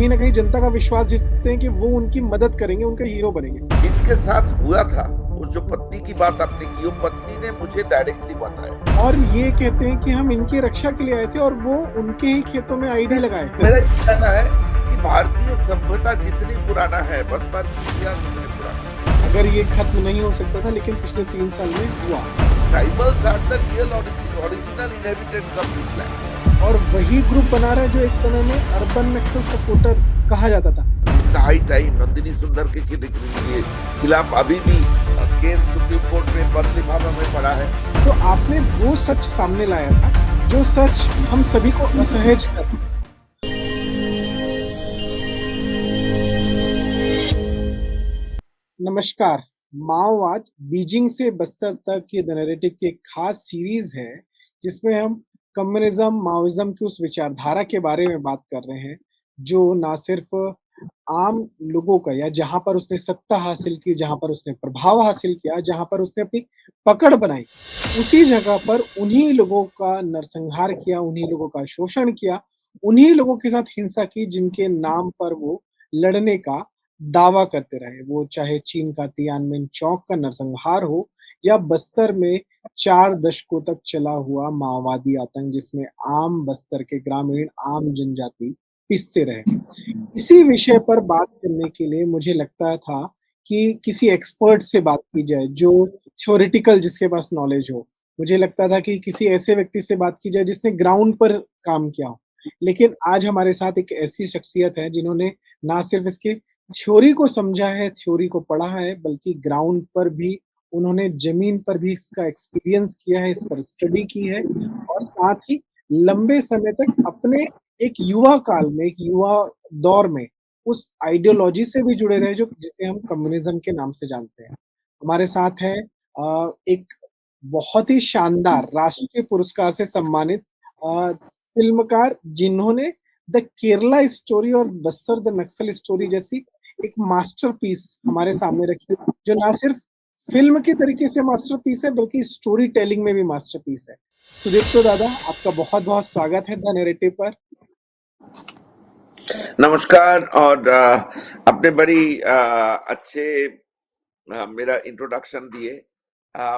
कहीं ना कहीं जनता का विश्वास जीतते हैं कि वो उनकी मदद करेंगे, उनके हीरो बनेंगे। जिनके साथ हुआ था, उस जो पत्नी की बात आपने की, वो पत्नी ने मुझे डायरेक्टली बताया। और ये कहते हैं कि हम इनकी रक्षा के लिए आए थे और वो उनके ही खेतों में आईडी लगाए। मेरा ये कहना है कि भारतीय सभ्यता जितनी पुराना है, बस्तर की इतिहास उतनी पुराना है। अगर ये खत्म नहीं हो सकता था, लेकिन पिछले 3 साल में हुआ। Tribals are the real original inhabitants of this land. और वही ग्रुप बना रहा है जो एक समय में अर्बन नक्सल सपोर्टर कहा जाता था। हाई टाइम नंदिनी सुंदर के खिलाफ अभी भी केस सुप्रीम कोर्ट में पद लिफाफा में पड़ा है। तो आपने वो सच सामने लाया था जो सच हम सभी को असहज कर। नमस्कार। माओवाद बीजिंग से बस्तर तक ये द नैरेटिव की एक खास सीरीज है जिसमें हम कम्युनिज्म माओइज्म की उस विचारधारा के बारे में बात कर रहे हैं जो ना सिर्फ आम लोगों का या जहां पर उसने सत्ता हासिल की, जहां पर उसने प्रभाव हासिल किया, जहां पर उसने अपनी पकड़ बनाई, उसी जगह पर उन्हीं लोगों का नरसंहार किया, उन्हीं लोगों का शोषण किया, उन्हीं लोगों के साथ हिंसा की जिनके नाम पर वो लड़ने का दावा करते रहे। वो चाहे चीन का तियानमेन चौक का नरसंहार हो या बस्तर में 4 दशकों तक चला हुआ माओवादी आतंक जिसमें आम बस्तर के ग्रामीण, आम जनजाति पिसते रहे। इसी विषय पर बात करने के लिए मुझे लगता था कि किसी एक्सपर्ट से बात की जाए जो थ्योरेटिकल जिसके पास नॉलेज हो। मुझे लगता था कि किसी ऐसे व्यक्ति से बात की जाए जिसने ग्राउंड पर काम किया हो। लेकिन आज हमारे साथ एक ऐसी शख्सियत है जिन्होंने ना सिर्फ इसके थ्योरी को समझा है, थ्योरी को पढ़ा है, बल्कि ग्राउंड पर भी उन्होंने ज़मीन पर भी इसका एक्सपीरियंस किया है, इस पर स्टडी की है और साथ ही लंबे समय तक अपने एक युवा काल में, एक युवा दौर में उस आइडियोलॉजी से भी जुड़े रहे जो जिसे हम कम्युनिज़्म के नाम से जानते हैं। हमारे साथ है एक बहुत ही शानदार राष्ट्रीय पुरस्कार से सम्मानित फ़िल्मकार जिन्होंने द केरला स्टोरी और बस्तर द नक्सल स्टोरी जैसी एक मास्टरपीस हमारे सामने रखी, जो ना सिर्फ़ फ़िल्म के तरीके से मास्टरपीस है, बल्कि स्टोरी टेलिंग में भी मास्टरपीस है। सुदीप्तो दादा, आपका बहुत-बहुत स्वागत है द नैरेटिव पर। नमस्कार। और आपने बड़ी अच्छे मेरा इंट्रोडक्शन दिए।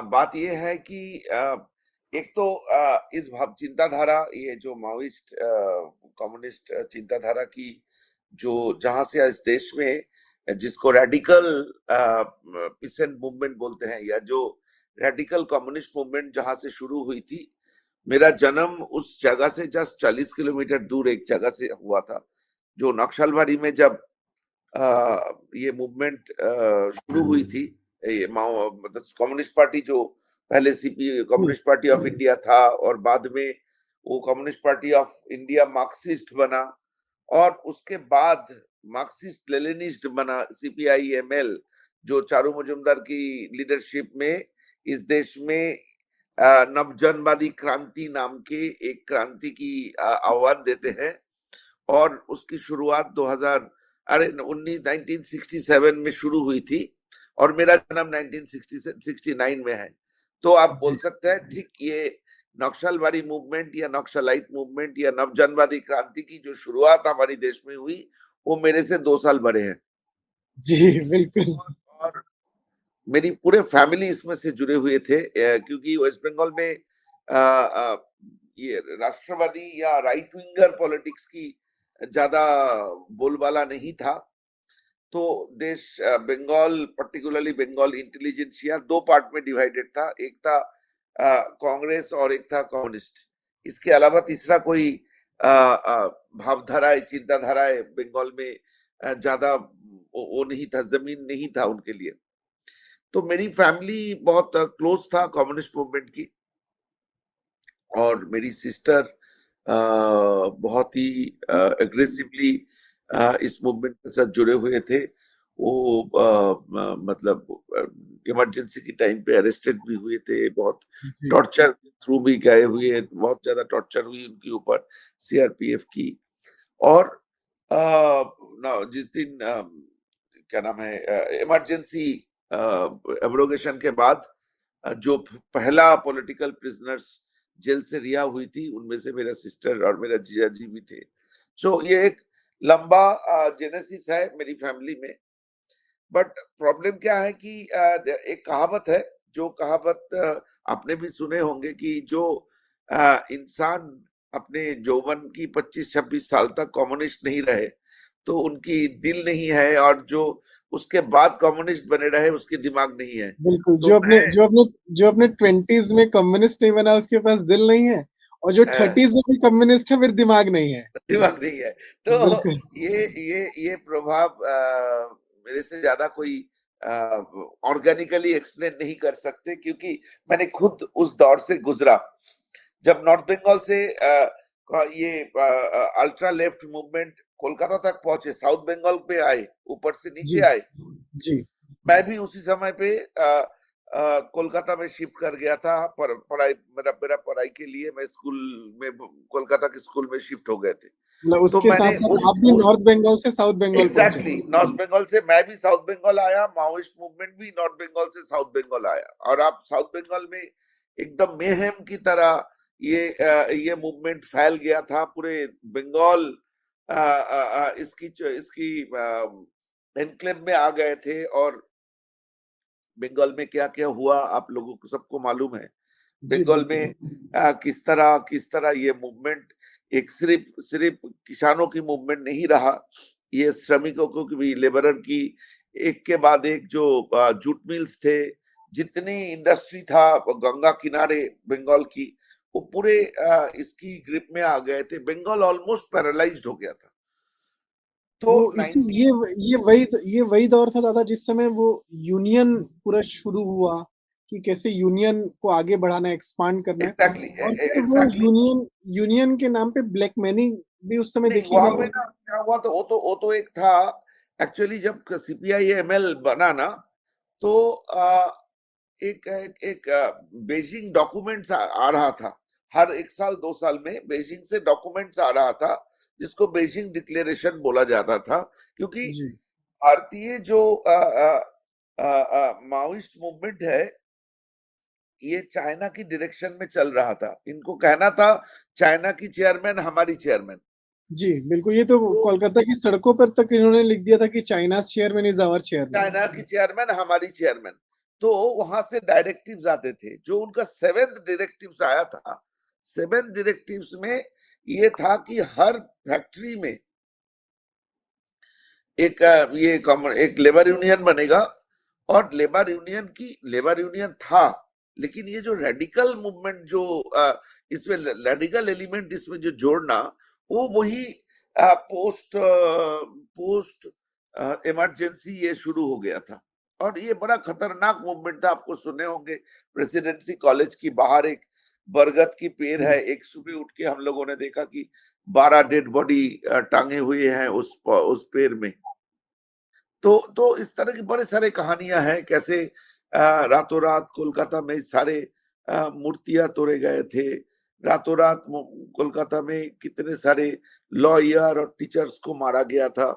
बात ये है कि एक तो इस भाव चिंताधारा, ये जो माओइस्ट कम्युनिस्ट चिंताधारा की जो जहां से इस देश में जिसको रेडिकल पीसेंट मूवमेंट बोलते हैं, या जो रेडिकल कम्युनिस्ट मूवमेंट जहां से शुरू हुई थी, मेरा जन्म उस जगह से जस्ट 40 किलोमीटर दूर एक जगह से हुआ था, जो नक्सलबाड़ी में जब ये मूवमेंट शुरू हुई थी। ये माओ मतलब कम्युनिस्ट पार्टी जो पहले CP communist party of India था और बाद में वो communist party of India Marxist बना, और उसके बाद मार्क्सिस्ट लेनिनिस्ट बना सीपीआई-एमएल, जो चारू मजूमदार की लीडरशिप में इस देश में नवजनवादी क्रांति नाम के एक क्रांति की आह्वान देते हैं। और उसकी शुरुआत 2000 अरे 1967 में शुरू हुई थी और मेरा जन्म 1969 में है। तो आप बोल सकते हैं ठीक ये नक्सलवादी मूवमेंट या नक्सलाइट मूवमेंट या नवजनवादी क्रांति की जो शुरुआत हमारे देश में हुई, वो मेरे से 2 साल बड़े हैं। जी, बिल्कुल। और मेरी पूरे फैमिली इसमें से जुड़े हुए थे, क्योंकि वेस्ट बंगाल में ये राष्ट्रवादी या राइट विंगर पॉलिटिक्स की ज्यादा बोलबाला नहीं था। तो देश Bengal, particularly Bengal intelligentsia 2 part में डिवाइडेड था। एक था कांग्रेस और एक था कम्युनिस्ट। इसके अलावा तीसरा कोई भावधारा, चिंताधारा बंगाल में ज्यादा वो नहीं था, जमीन नहीं था उनके लिए। तो मेरी फैमिली बहुत क्लोज था कम्युनिस्ट मूवमेंट की, और मेरी सिस्टर बहुत ही एग्रेसिवली इस मूवमेंट के साथ जुड़े हुए थे। वो मतलब इमरजेंसी की टाइम पे अरेस्टेड भी हुए थे, बहुत टॉर्चर थ्रू भी गए हुए, बहुत ज्यादा टॉर्चर हुई उनके ऊपर सीआरपीएफ की। और जिस दिन क्या नाम है इमरजेंसी एब्रोगेशन के बाद जो पहला पॉलिटिकल प्रिजनर्स जेल से रिहा हुई थी, उनमें से मेरा सिस्टर और मेरा जीजा जी भी थे। सो ये एक लंबा जेनेसिस है मेरी फैमिली में। बट प्रॉब्लम क्या है कि एक कहावत है, जो कहावत आपने भी सुने होंगे कि जो इंसान अपने यौवन की 25-26 साल तक कम्युनिस्ट नहीं रहे तो उनकी दिल नहीं है, और जो उसके बाद कम्युनिस्ट बने रहे उसकी दिमाग नहीं है। बिल्कुल, तो मैं जो अपने 20s में कम्युनिस्ट नहीं बना उसके पास दिल नहीं है, और जो अ, 30s में भी कम्युनिस्ट है फिर दिमाग नहीं है। दिमाग नहीं है। तो बिल्कुल। ये प्रभाव मेरे से ज्यादा कोई ऑर्गेनिकली एक्सप्लेन नहीं कर सकते, क्योंकि मैंने खुद उस दौर से गुजरा। जब नॉर्थ बंगाल से ये अल्ट्रा लेफ्ट मूवमेंट कोलकाता तक पहुंचे, साउथ बंगाल पे आए, ऊपर से जी, नीचे आए, जी। मैं भी उसी समय पे कोलकाता में शिफ्ट कर गया था। पढ़ाई, मेरा पढ़ाई के लिए मैं स्कूल में, कोलकाता के स्कूल में शिफ्ट हो गए थे। मतलब तो उसके मैंने साथ-साथ उस आप भी उस नॉर्थ बंगाल से साउथ बंगाल पहुँचे। एग्जैक्टली नॉर्थ बंगाल से मैं भी साउथ बंगाल आया, माओइस्ट मूवमेंट भी नॉर्थ बंगाल से साउथ बंगाल आया। और आप साउथ बंगाल में एकदम मेहम की तरह ये मूवमेंट फैल गया था पूरे बंगाल। इसकी एनक्लेव में आ गए थे, और बंगाल में क्या क्या हुआ आप लोगों को सबको मालूम है। जी, बंगाल बिल्कुल। में किस तरह ये मूवमेंट एक सिर्फ सिर्फ किसानों की मूवमेंट नहीं रहा, ये श्रमिकों को की भी, लेबरर की, एक के बाद एक जो जूट मिल्स थे, जितनी इंडस्ट्री था गंगा किनारे बंगाल की, वो पूरे इसकी ग्रिप में आ गए थे। बंगाल ऑलमोस्ट पैरालाइज्ड हो गया था। तो वो इसी 19 ये वही दौर था दादा जिस समय वो यूनियन पूरा शुरू हुआ कि कैसे यूनियन को आगे बढ़ाना है, एक्सपांड करना है। एग्जैक्टली और फिर वो एग्जैक्टली यूनियन के नाम पे ब्लैक मनी भी उस समय नहीं, देखी वहां गई पे है। ना क्या हुआ, तो वो तो एक था। एक्चुअली जब सीपीआई एमएल बना ना, तो एक बेजिंग डॉक्यूमेंट्स आ रहा था। हर 1 साल 2 साल में बेजिंग से डॉक्यूमेंट्स आ रहा था, जिसको बेजिंग डिक्लेरेशन बोला जाता था। क्योंकि जी, भारतीय जो माओइस्ट मूवमेंट है, ये चाइना की डायरेक्शन में चल रहा था। इनको कहना था चाइना की चेयरमैन हमारी चेयरमैन। जी, बिल्कुल। ये तो तो कोलकाता की सड़कों पर तक इन्होंने लिख दिया था कि China's chairman is our chairman. China की चेयरमैन हमारी चेयरमैन। तो वहां से डायरेक्टिव्स आते थे, जो उनका 7th डायरेक्टिव्स आया था। 7th डायरेक्टिव्स में ये था कि हर फैक्ट्री में एक लेबर यूनियन बनेगा। और लेबर यूनियन था, लेकिन ये जो रेडिकल मूवमेंट, जो इसमें रेडिकल एलिमेंट इसमें जो जोड़ना, वो वही पोस्ट पोस्ट इमरजेंसी ये शुरू हो गया था। और ये बड़ा खतरनाक मूवमेंट था। आपको सुने होंगे, प्रेसिडेंसी कॉलेज की बाहर एक बरगद की पेड़ जी, है, एक सुबह उठ के हम लोगों ने देखा कि 12 डेड बॉडी टांगे हुए हैं उस पेड़ में। तो इस तरह की बड़े सारे कहानियां हैं, कैसे रातों रात कोलकाता में सारे मूर्तियां तोड़े गए थे। रातों रात कोलकाता में कितने सारे लॉयर और टीचर्स को मारा गया था।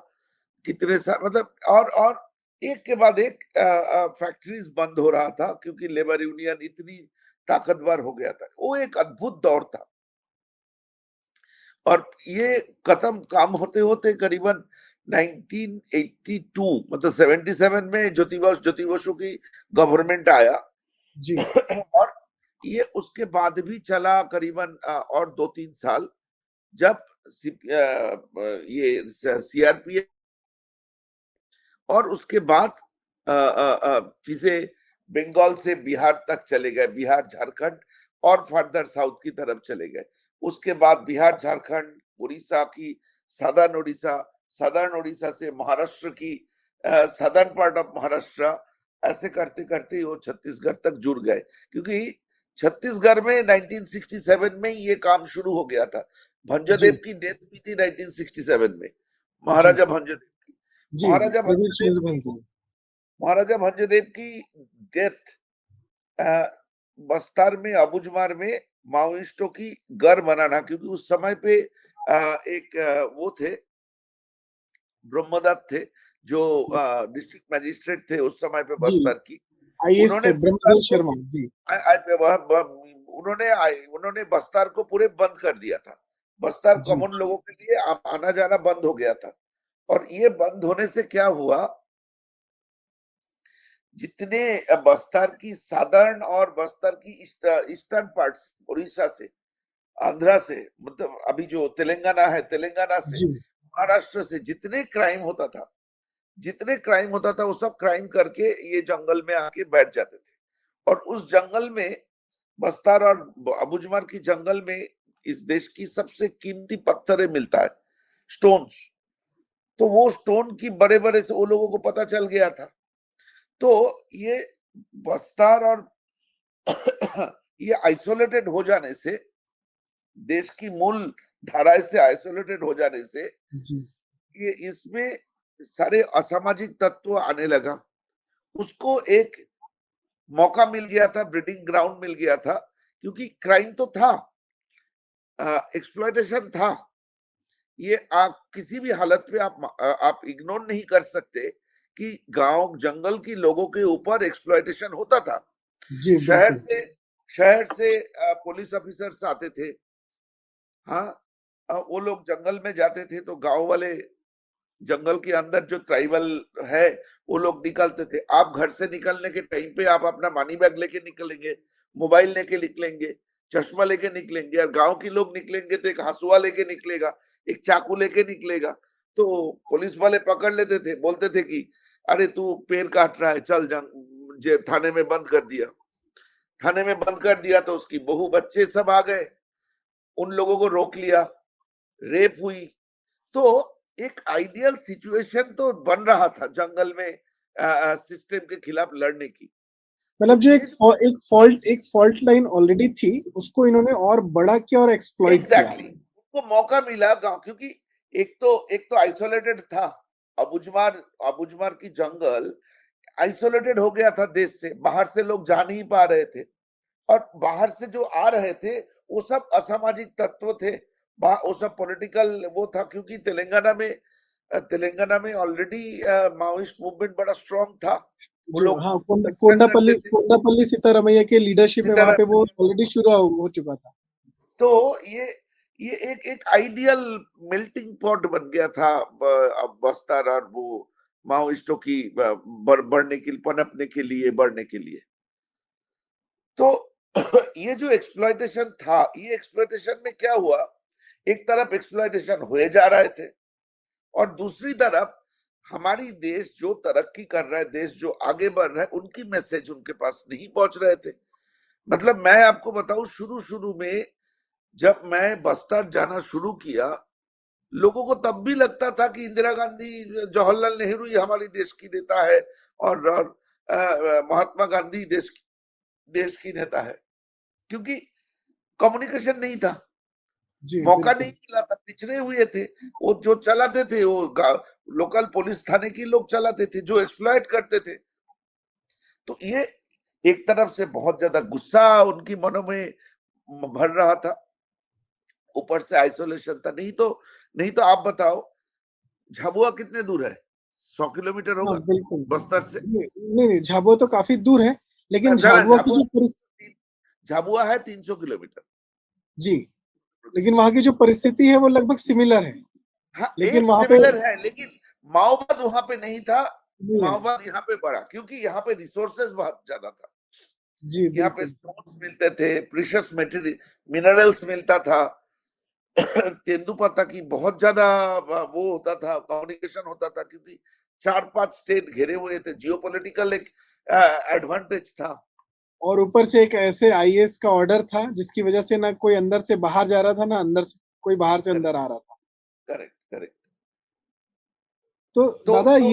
कितने सारे, मतलब, और एक के बाद एक फैक्ट्रीज बंद हो रहा था, क्योंकि लेबर यूनियन इतनी ताकतवर हो गया था। वो एक अद्भुत दौर था। और ये खत्म काम होते होते करीबन 1982, मतलब 77 में ज्योति बसु की गवर्नमेंट आया। जी, और ये उसके बाद भी चला करीबन और 2-3 साल, जब ये सीआरपीएफ, और उसके बाद चीजें बंगाल से बिहार तक चले गए, बिहार झारखंड और फर्दर साउथ की तरफ चले गए। उसके बाद बिहार झारखंड, उड़ीसा की सदर्न उड़ीसा से महाराष्ट्र की सदर्न पार्ट ऑफ महाराष्ट्र, ऐसे करते करते वो छत्तीसगढ़ तक जुड़ गए। क्योंकि छत्तीसगढ़ में 1967 में ये काम शुरू हो गया था। जी, भंजदेव की डेथ हुई थी 1967 में, जी, महाराजा भंजदेव की। जी, महाराजा प्रवीण भंजदेव सुरेश की भंसली। महाराजा भंजदेव की डेथ बस्तर में, अबुझमार में माओइस्टों की घर बनाना, क्योंकि उस समय पे एक वो थे, ब्रह्मदत्त थे, जो डिस्ट्रिक्ट मजिस्ट्रेट थे उस समय पे जी, बस्तर की। आईएएस उन्होंने थे बस्तर ब्रह्मदेव को शर्मा। जी, आ- आ- वह- वह- उन्होंने बस्तर को पूरे बंद कर दिया था। बस्तर जी, कॉमन लोगों के लिए आना जाना बंद हो गया था। और ये बंद होने से क्या हुआ, जितने बस्तर की साधारण और बस्तर की ईस्टर्न पार्ट्स, उड़ीसा से, आंध्रा से, मतलब अभी जो तेलंगाना है, तेलंगाना से, जी महाराष्ट्र से जितने क्राइम होता था, जितने क्राइम होता था, वो सब क्राइम करके ये जंगल में आके बैठ जाते थे। और उस जंगल में, बस्तर और अबुझमार की जंगल में, इस देश की सबसे कीमती पत्थरें मिलता है, स्टोन्स। तो वो स्टोन की बड़े बड़े से वो लोगों को पता चल गया था। तो ये बस्तर और ये आइसोलेटेड हो जाने से, देश की मूल धारा से आइसोलेटेड हो जाने से, जी ये इसमें सारे असामाजिक तत्व आने लगा। उसको एक मौका मिल गया था, ब्रीडिंग ग्राउंड मिल गया था, क्योंकि क्राइम तो था, एक्सप्लॉयटेशन था। ये आप किसी भी हालत पे आप इग्नोर नहीं कर सकते कि गांव जंगल की लोगों के ऊपर एक्सप्लॉयटेशन होता था। जी शहर बिल्कुल। से शहर से पुलिस ऑफिसर्स आते थे। हाँ, वो लोग जंगल में जाते थे तो गांव वाले, जंगल के अंदर जो ट्राइबल है, वो लोग निकलते थे। आप घर से निकलने के टाइम पे आप अपना मनी बैग लेके निकलेंगे, मोबाइल लेके निकलेंगे, चश्मा लेके निकलेंगे, और गांव के लोग निकलेंगे तो एक हसुआ लेके निकलेगा, एक चाकू लेके निकलेगा। तो पुलिस वाले पकड़ लेते थे, बोलते थे कि अरे तू पेड़ काट रहा है, चल थाने में बंद कर दिया। थाने में बंद कर दिया तो उसकी बहू बच्चे सब आ गए, उन लोगों को रोक लिया, रेप हुई। तो एक आइडियल सिचुएशन तो बन रहा था जंगल में सिस्टम के खिलाफ लड़ने की। मतलब तो जो ये एक फॉल्ट लाइन ऑलरेडी थी, उसको इन्होंने और बड़ा किया और एक्सप्लॉइट किया। एग्जैक्टली उनको मौका मिला गांव, क्योंकि एक तो आइसोलेटेड था। अबुझमार की जंगल आइसोलेटेड हो गया था देश से, बाहर से लोग जा नहीं पा रहे थे। और बाहर से जो आ रहे थे, वो सब असामाजिक तत्व थे, वो सब पॉलिटिकल वो था, क्योंकि तेलंगाना में ऑलरेडी माओइस्ट मूवमेंट बड़ा स्ट्रांग था। वो जो लोग हाँ, एक्सपेक्ट करते थे कोंडापल्ली सीतारामैया के लीडरशिप इसी में वहां तरह। पे वो ऑलरेडी शुरू हो चुका था। तो ये एक एक आइडियल मेल्टिंग पॉट बन गया था, अब बस्तर और वो माओइस्टों की बढ़ने के लिए, पनपने के लिए, बढ़ने के लिए। तो ये जो एक्सप्लॉइटेशन था, ये एक्सप्लॉइटेशन में क्या हुआ, एक तरफ एक्सप्लॉइटेशन हुए जा रहे थे, और दूसरी तरफ हमारी देश जो तरक्की कर रहा है, देश जो आगे बढ़ रहा है, उनकी मैसेज उनके पास नहीं पहुंच रहे थे। मतलब मैं आपको बताऊं, शुरू शुरू में जब मैं बस्तर जाना शुरू किया, लोगों को तब भी लगता था कि इंदिरा गांधी, जवाहरलाल नेहरू ही हमारी देश की नेता है, और महात्मा गांधी देश की नेता है, क्योंकि कम्युनिकेशन नहीं था, जी मौका नहीं बिल्कुल। मिला था, पिछड़े हुए थे। वो जो चलाते थे, वो लोकल पुलिस थाने के लोग चलाते थे, जो एक्सप्लॉइट करते थे। तो ये एक तरफ से बहुत ज्यादा गुस्सा उनकी मनों में भर रहा था, ऊपर से आइसोलेशन था। नहीं तो आप बताओ, झाबुआ कितने दूर है? 100 किलोमीटर हाँ होगा बिल्कुल। बस्तर से। नहीं, झाबुआ तो काफी दूर है, लेकिन ज्यादा, झाबुआ की जो झाबुआ है 300 किलोमीटर। जी, लेकिन वहाँ की जो परिस्थिति है वो लगभग सिमिलर है। हाँ, लेकिन एक वहाँ पे सिमिलर है, लेकिन माओवाद वहां पे नहीं था। नहीं है। माओवाद यहाँ पे बढ़ा, क्योंकि यहाँ पे रिसोर्सेज बहुत ज्यादा था। जी यहाँ पे बिल्कुल। स्टोन्स मिलते थे, प्रीशियस मटेरियल, मिनरल्स मिलता था। तेंदुपत्ता की बहुत ज्यादा वो होता था, कम्युनिकेशन होता था, क्योंकि 4-5 स्टेट घिरे हुए थे, जियोपॉलिटिकल एक एडवांटेज था। और ऊपर से एक ऐसे आईएएस का ऑर्डर था जिसकी वजह से ना कोई अंदर से बाहर जा रहा था, ना अंदर से कोई बाहर से अंदर करेक्ट, आ रहा था। Correct, correct. तो दादा, तो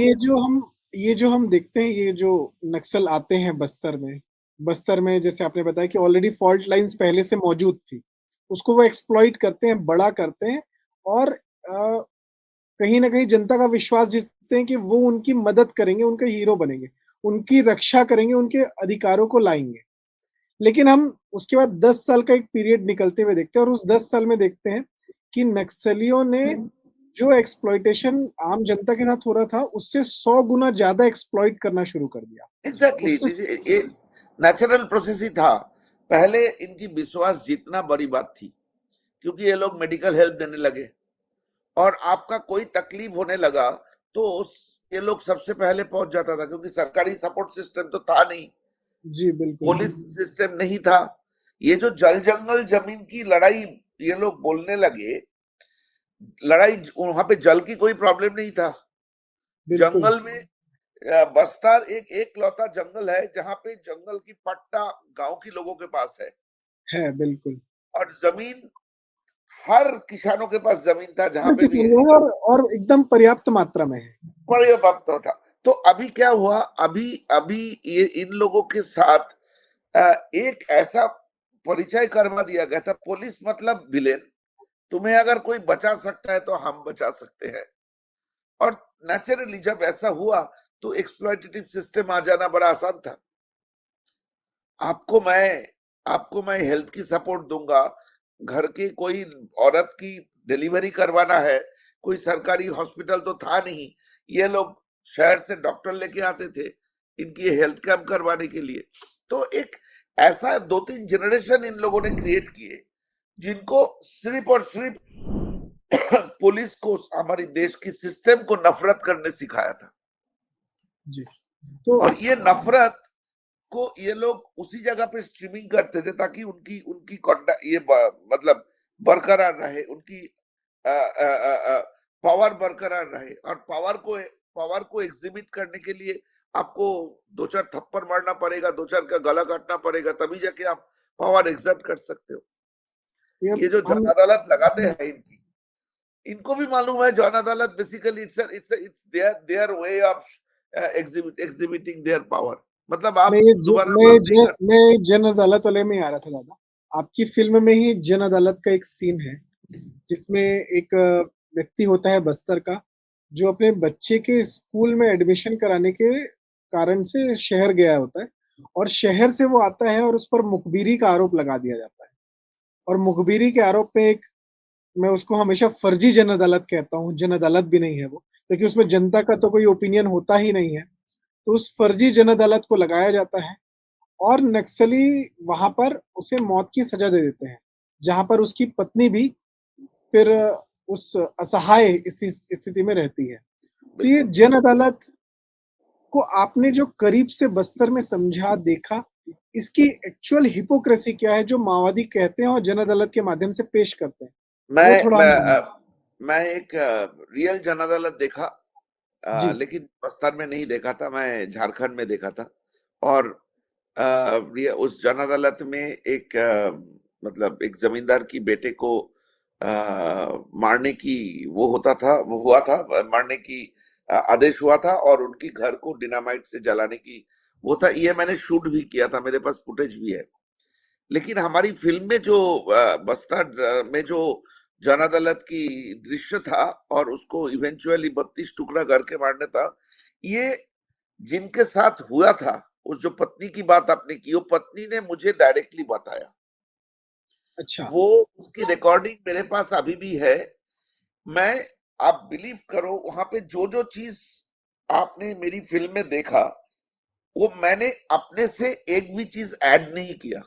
ये जो हम देखते हैं, ये जो नक्सल आते हैं बस्तर में जैसे आपने बताया कि ऑलरेडी फॉल्ट लाइंस पहले से मौजूद थी, उसको वो एक्सप्लॉइट करते हैं, बड़ा करते हैं, और कहीं ना कहीं जनता का विश्वास जीतते हैं कि वो उनकी मदद करेंगे, उनके हीरो बनेंगे, उनकी रक्षा करेंगे, उनके अधिकारों को लाएंगे। लेकिन हम उसके बाद 10 साल का एक पीरियड निकलते हुए देखते हैं, और उस 10 साल में देखते हैं कि नक्सलियों ने जो एक्सप्लॉइटेशन आम जनता के साथ हो रहा था, उससे 100 गुना ज्यादा एक्सप्लॉइट करना शुरू कर दिया। एग्जैक्टली उससे ये नेचुरल प्रोसेस ही था। पहले इनकी विश्वास जीतना बड़ी बात थी, क्योंकि ये लोग मेडिकल हेल्प देने लगे, और आपका कोई तकलीफ होने लगा तो ये लोग सबसे पहले पहुंच जाता था, क्योंकि सरकारी सपोर्ट सिस्टम तो था नहीं, जी, बिल्कुल। पुलिस सिस्टम नहीं था। ये जो जल जंगल जमीन की लड़ाई ये लोग बोलने लगे, लड़ाई वहां पे जल की कोई प्रॉब्लम नहीं था। बिल्कुल, जंगल में बस्तर एक एक लौता जंगल है जहां पे जंगल की पट्टा गांव के लोगों के पास है, बिल्कुल। और जमीन हर किसानों के पास जमीन था जहां हर पे भी किसी है, में है और एकदम पर्याप्त मात्रा में है। बड़े वक्त था। तो अभी क्या हुआ, अभी अभी ये इन लोगों के साथ एक ऐसा परिचय करवा दिया गया था, पुलिस मतलब विलेन, तुम्हें अगर कोई बचा सकता है तो हम बचा सकते हैं। और नेचुरली जब ऐसा हुआ तो एक्सप्लॉइटेटिव सिस्टम आ जाना बड़ा आसान था। आपको मैं आपको मैं हेल्थ की सपोर्ट दूंगा, घर की कोई औरत की डिलीवरी करवाना है, कोई सरकारी हॉस्पिटल तो था नहीं, ये लोग शहर से डॉक्टर लेके आते थे इनकी हेल्थ कैंप करवाने के लिए। तो एक ऐसा 2-3 जनरेशन इन लोगों ने क्रिएट किए जिनको सिर्फ और सिर्फ पुलिस को, हमारी देश की सिस्टम को नफरत करने सिखाया था। जी, तो और ये नफरत को ये लोग उसी जगह पे स्ट्रीमिंग करते थे ताकि उनकी उनकी मतलब बरकरार रहे, उनकी पावर बरकरार रहे। और पावर को एग्जिबिट करने के लिए आपको 2-4 थप्पड़ मारना पड़ेगा, 2-4 का गला काटना पड़ेगा, तभी जाके आप पावर एग्जर्ट कर सकते हो। ये ये जो हम जन अदालत लगाते हैं इनकी, इनको भी मालूम है जन अदालत basically it's their way of exhibiting their power. मतलब आप दोबारा बात नहीं कर। मैं जन अदालत वाले में आ रहा था दादा। आपकी फ़िल्म में ही जन अदालत का एक सीन है, जिसमें एक व्यक्ति होता है बस्तर का, जो अपने बच्चे के स्कूल में एडमिशन कराने के कारण से शहर गया होता है और शहर से वो आता है और उस पर मुखबिरी का आरोप लगा दिया जाता है। और मुखबिरी के आरोप पे एक मैं उसको हमेशा फर्जी जन अदालत कहता हूँ, जन अदालत भी नहीं है वो, क्योंकि उसमें जनता का तो कोई ओपिनियन होता ही नहीं है। तो उस फर्जी जन अदालत को लगाया जाता है और नक्सली वहाँ पर उसे मौत की सज़ा दे देते हैं, जहाँ पर उसकी पत्नी भी फिर उस असहाय स्थिति में रहती है। तो ये बिल्कुल। जन अदालत को आपने जो करीब से बस्तर में समझा, देखा, इसकी एक्चुअल हिपोक्रेसी क्या है जो माओवादी कहते हैं और जन अदालत के माध्यम से पेश करते हैं? वो मैं थोड़ा मैं हम मैं एक रियल जन अदालत देखा, जी, लेकिन बस्तर में नहीं देखा था, मैं झारखंड में देखा था। और ये उस जन अदालत में एक मतलब एक जमींदार की बेटे को मारने की वो होता था, वो हुआ था, मारने की आदेश हुआ था और उनकी घर को डिनामाइट से जलाने की वो था। ये मैंने शूट भी किया था, मेरे पास फुटेज भी है। लेकिन हमारी फिल्म में जो बस्तर में जो जन अदालत की दृश्य था और उसको इवेंचुअली 32 टुकड़ा करके मारने था, ये जिनके साथ हुआ था, उस जो पत्नी की बात आपने की, वो पत्नी ने मुझे डायरेक्टली बताया। अच्छा, वो उसकी रिकॉर्डिंग मेरे पास अभी भी है। मैं आप बिलीव करो, वहां पे जो जो चीज आपने मेरी फिल्म में देखा, वो मैंने अपने से एक भी चीज ऐड नहीं किया।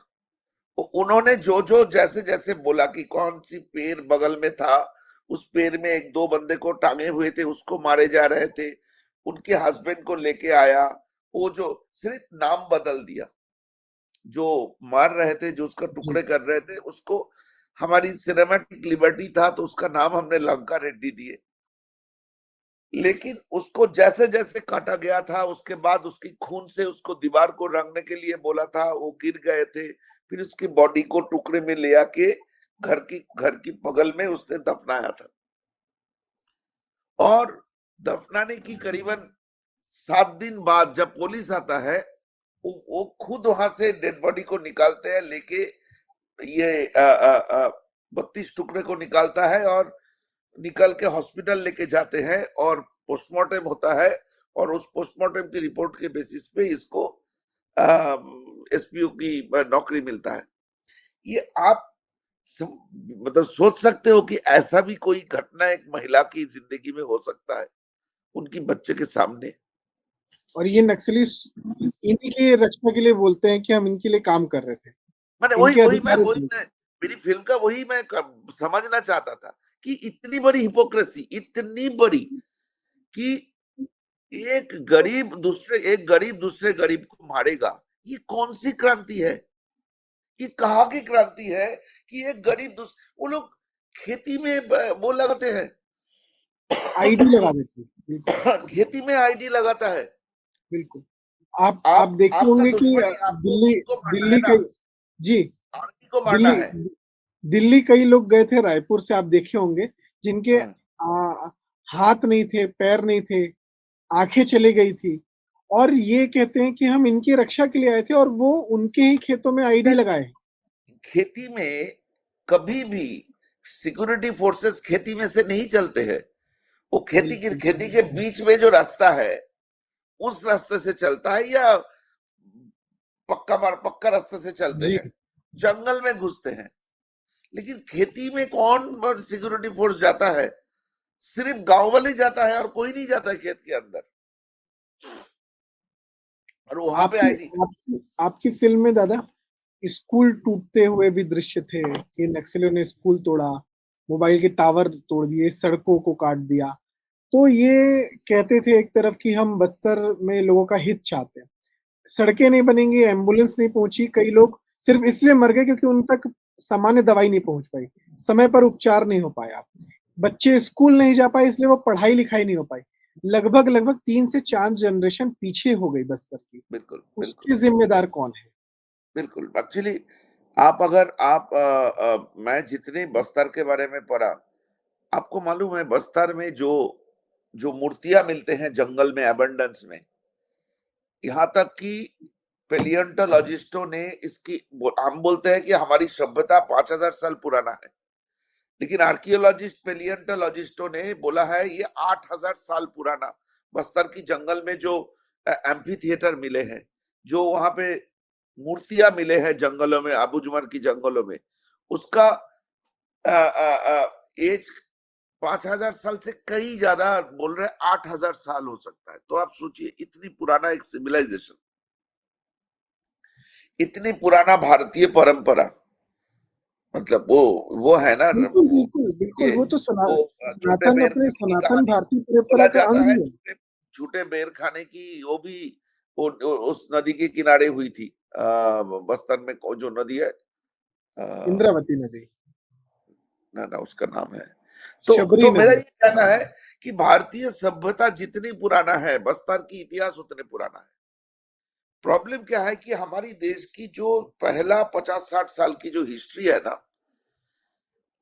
उन्होंने जो जो जैसे जैसे बोला कि कौन सी पेड़ बगल में था, उस पेड़ में एक दो बंदे को टांगे हुए थे, उसको मारे जा रहे थे, उनके हस्बैंड को लेके आया, वो जो सिर्फ नाम बदल दिया, जो मार रहे थे, जो उसका जी, टुकड़े कर रहे थे, उसको हमारी सिनेमैटिक लिबर्टी था तो उसका नाम हमने लंका रेड्डी दिए। लेकिन उसको जैसे जैसे काटा गया था, उसके बाद उसकी खून से उसको दीवार को रंगने के लिए बोला था, वो गिर गए थे। फिर उसकी बॉडी को टुकड़े में ले आके घर की बगल में उसने दफनाया था। और दफनाने की करीबन 7 दिन बाद जब पुलिस आता है, वो खुद वहां से डेड बॉडी को निकालते हैं, लेके ये 32 टुकड़े को निकालता है और निकल के हॉस्पिटल लेके जाते हैं और पोस्टमार्टम होता है। और उस पोस्टमार्टम की रिपोर्ट के बेसिस पे इसको एसपीओ की नौकरी मिलता है। ये आप मतलब सोच सकते हो कि ऐसा भी कोई घटना एक महिला की जिंदगी में हो सकता है, उनकी बच्चे के सामने। और ये नक्सली इन्हीं की रक्षा के लिए बोलते हैं कि हम इनके लिए काम कर रहे थे। मैंने इनके वही अधिकारी वही थे। मैं मेरी फिल्म का वही मैं समझना चाहता था कि इतनी बड़ी हिपोक्रेसी, इतनी बड़ी कि एक गरीब दूसरे गरीब को मारेगा, ये कौन सी क्रांति है? ये कहाँ की क्रांति है कि एक वो लोग खेती में वो लगाते हैं। आईडी लगा देते हैं, बिल्कुल। खेती में आईडी लगाता है। बिल्कुल। आप देखे आपका होंगे कि दुश्मन ही आपको दिल्ली खुद को मारना है दिल्ली ना, कई जी, आर्मी को मारना दिल्ली है। दिल्ली कई लोग गए थे रायपुर से, आप देखे होंगे, जिनके हाँ, हाथ नहीं थे, पैर नहीं थे, आंखें चली गई थी, और ये कहते हैं कि हम इनकी रक्षा के लिए आए थे, और वो उनके ही खेतों में आईडी लगाए। खेती में कभी भी सिक्योरिटी फोर्सेस खेती में से नहीं चलते हैं। वो बिल्कुल। खेती के बीच में जो रास्ता है उस रास्ते से चलता है, या पक्का रास्ते से चलते जी। हैं, जंगल में घुसते हैं। लेकिन खेती में कौन सिक्योरिटी फोर्स जाता है? सिर्फ गांव वाले जाता है और कोई नहीं जाता है खेत के अंदर, और वहां पे आपकी आईडी। आपकी आपकी फिल्म में दादा स्कूल टूटते हुए भी दृश्य थे कि नक्सलियों ने स्कूल तोड़ा, मोबाइल के टावर तोड़ दिए, सड़कों को काट दिया। तो ये कहते थे एक तरफ कि हम बस्तर में लोगों का हित चाहते हैं, सड़कें नहीं बनेंगी, एम्बुलेंस नहीं पहुंची, कई लोग सिर्फ इसलिए मर गए क्योंकि उन तक सामान्य दवाई नहीं पहुंच पाई, समय पर उपचार नहीं हो पाया, बच्चे स्कूल नहीं जा पाए इसलिए वो पढ़ाई लिखाई नहीं हो पाई। लगभग लगभग 3 से 4 जनरेशन पीछे हो गई बस्तर की। बिल्कुल, बिल्कुल, उसके जिम्मेदार कौन है? बिल्कुल। एक्चुअली आप अगर आप मैं जितने बस्तर के बारे में पढ़ा, आपको मालूम है बस्तर में जो जो मूर्तियां मिलते हैं जंगल में एबंडेंस में, यहाँ तक कि पेलियोंटोलॉजिस्टों ने हम बोलते हैं कि हमारी सभ्यता 5,000 साल पुराना है, लेकिन आर्कियोलॉजिस्ट पेलियोंटोलॉजिस्टों ने बोला है ये 8,000 साल पुराना बस्तर की जंगल में जो एम्फी थिएटर मिले हैं, जो वहां पे मूर्तियां मिले हैं जंगलों में, आबूजुमर की जंगलों में, उसका एज 5,000 साल से कई ज्यादा, बोल रहे 8,000 साल हो सकता है। तो आप सोचिए इतनी पुराना एक सिविलाइजेशन, इतनी पुराना भारतीय परंपरा, मतलब वो है ना, बिल्कुल वो बिल्कुल बिल्कुल, ये वो तो वो झूठे सनातन, बेर अपने खाने की सनातन कहानी भारतीय बोला परंपरा का जाता अंग है, ही है। झूठे झूठे बेर खाने की, वो भी उस नदी के किनारे हुई थी। बस्तर में जो नदी है, इंद्रावती नदी। ना ना उसका नाम है। शबरी तो मेरा नदी। ये कहना है कि भारतीय सभ्यता जितनी पुराना है, बस्तर की इतिहास उतने पुराना है। प्रॉब्लम क्या है कि हमारी देश की जो पहला 50-60 साल की जो हिस्ट्री है ना,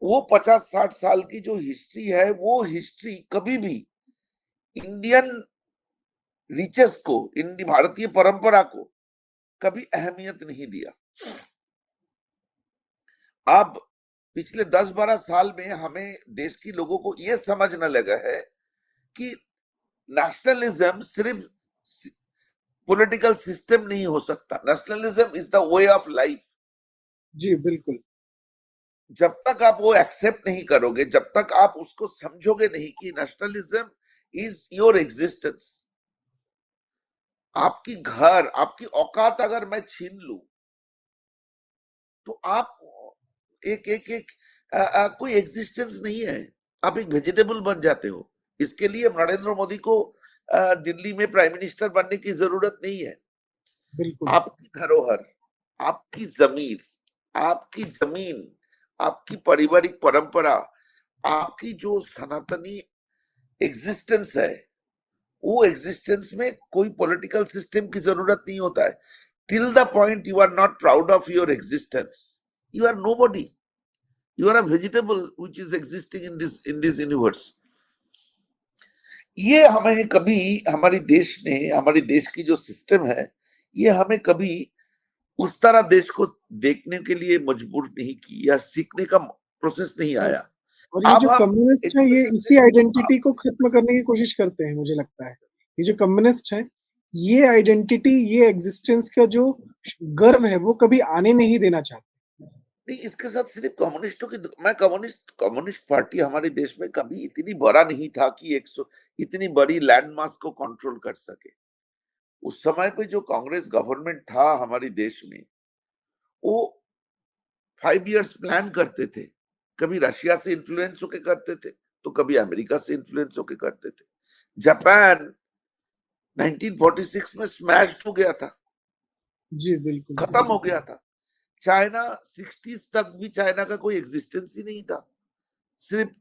वो 50-60 साल की जो हिस्ट्री है, वो हिस्ट्री कभी भी इंडियन रिचेस को, भारतीय परंपरा को कभी अहमियत नहीं दिया। अब पिछले 10-12 साल में हमें देश की लोगों को यह समझने लगा है कि नेशनलिज्म सिर्फ पॉलिटिकल सिस्टम नहीं हो सकता, nationalism is the way of life. जी बिल्कुल। जब तक आप वो एक्सेप्ट नहीं करोगे, जब तक आप उसको समझोगे नहीं कि नेशनलिज्म इज योर एग्जिस्टेंस, आपकी घर, आपकी औकात अगर मैं छीन लूं, तो आप एक एक एक कोई एग्जिस्टेंस नहीं है, आप एक वेजिटेबल बन जाते हो। इसके लिए नरेंद्र मोदी को दिल्ली में प्राइम मिनिस्टर बनने की जरूरत नहीं है। बिल्कुल। आपकी धरोहर, आपकी जमीन, आपकी पारिवारिक परंपरा, आपकी जो सनातनी एग्जिस्टेंस है, वो एग्जिस्टेंस में कोई पॉलिटिकल सिस्टम की जरूरत नहीं होता है। Till the point you are not proud of your existence, you are nobody, you are a vegetable which is existing in this universe. ये हमें कभी, हमारी देश की जो सिस्टम है, ये हमें कभी उस तरह देश को देखने के लिए मजबूर नहीं की, या सीखने का प्रोसेस नहीं और आया। और ये अब जो हम कम्युनिस्ट है, ये एजुकेशन इसी में, आइडेंटिटी को खत्म करने की कोशिश करते हैं, मुझे लगता है। ये जो कम्युनिस्ट है, ये आइडेंटिटी, ये एग्जिस्टेंस का जो गर्व है, वो कभी आने नहीं देना चाहते। नहीं, इसके साथ सिर्फ कम्युनिस्टों की, मैं कम्युनिस्ट पार्टी हमारे देश में कभी इतनी बड़ा नहीं था कि इतनी बड़ी लैंडमास को कंट्रोल कर सके। उस समय पे जो कांग्रेस गवर्नमेंट था हमारे देश में, वो 5 इयर्स प्लान करते थे। कभी रशिया से इन्फ्लुएंस होके करते थे तो कभी अमेरिका से इन्फ्लुएंस होके करते थे। जापान 1946 में स्मैश हो गया था, जी, बिल्कुल। खत्म हो गया था। चाइना 60s तक भी चाइना का कोई एग्जिस्टेंस ही नहीं था, सिर्फ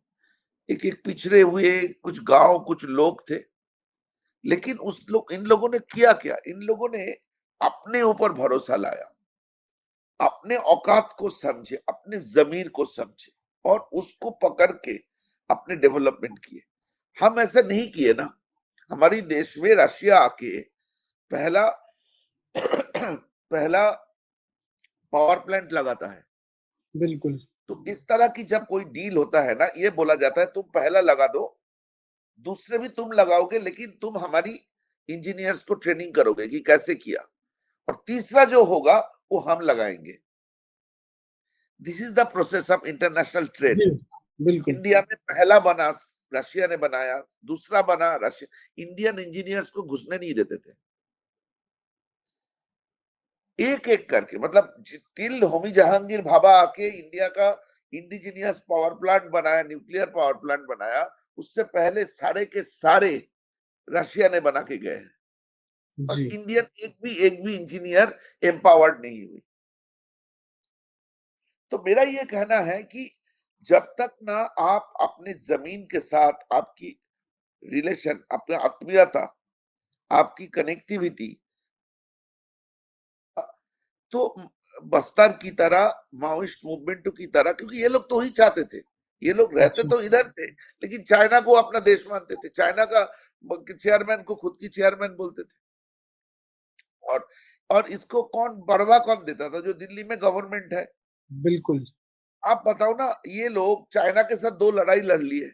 एक एक पिछड़े हुए कुछ गांव कुछ लोग थे। लेकिन इन लोगों ने किया क्या, इन लोगों ने अपने ऊपर भरोसा लाया, अपने औकात को समझे, अपने जमीर को समझे और उसको पकड़ के अपने डेवलपमेंट किए। हम ऐसा नहीं किए ना। हमारी देश में रशिया आके पहला पहला पावर प्लांट लगाता है। बिल्कुल। तो इस तरह की जब कोई डील होता है ना, ये बोला जाता है तुम पहला लगा दो, दूसरे भी तुम लगाओगे, लेकिन तुम हमारी इंजीनियर्स को ट्रेनिंग करोगे कि कैसे किया, और तीसरा जो होगा वो हम लगाएंगे। This is the process of international trade. जी, बिल्कुल। इंडिया में पहला बना रशिया ने बनाया, दूसरा बना रशिया। इंडियन इंजीनियर्स को घुसने नहीं देते थे, एक एक करके। मतलब टिल होमी जहांगीर भाभा आके इंडिया का इंडिजिनियस पावर प्लांट बनाया, न्यूक्लियर पावर प्लांट बनाया, उससे पहले सारे के सारे रशिया ने बना के गए हैं। और जी, इंडियन एक भी इंजीनियर एम्पावर्ड नहीं हुई। तो मेरा ये कहना है कि जब तक ना आप अपने जमीन के साथ आपकी रिलेशन, अपना आत्मीयता, आपकी कनेक्टिविटी, तो बस्तर की तरह, माओइस्ट मूवमेंट की तरह, क्योंकि ये लोग तो ही चाहते थे, ये लोग रहते जी, तो इधर थे, लेकिन चाइना को अपना देश मानते थे, चाइना का चेयरमैन को खुद की चेयरमैन बोलते थे। और और इसको परवाह कौन देता था, जो दिल्ली में गवर्नमेंट है। बिल्कुल। आप बताओ ना, ये लोग चाइना के साथ 2 लड़ाई लड़ लिए,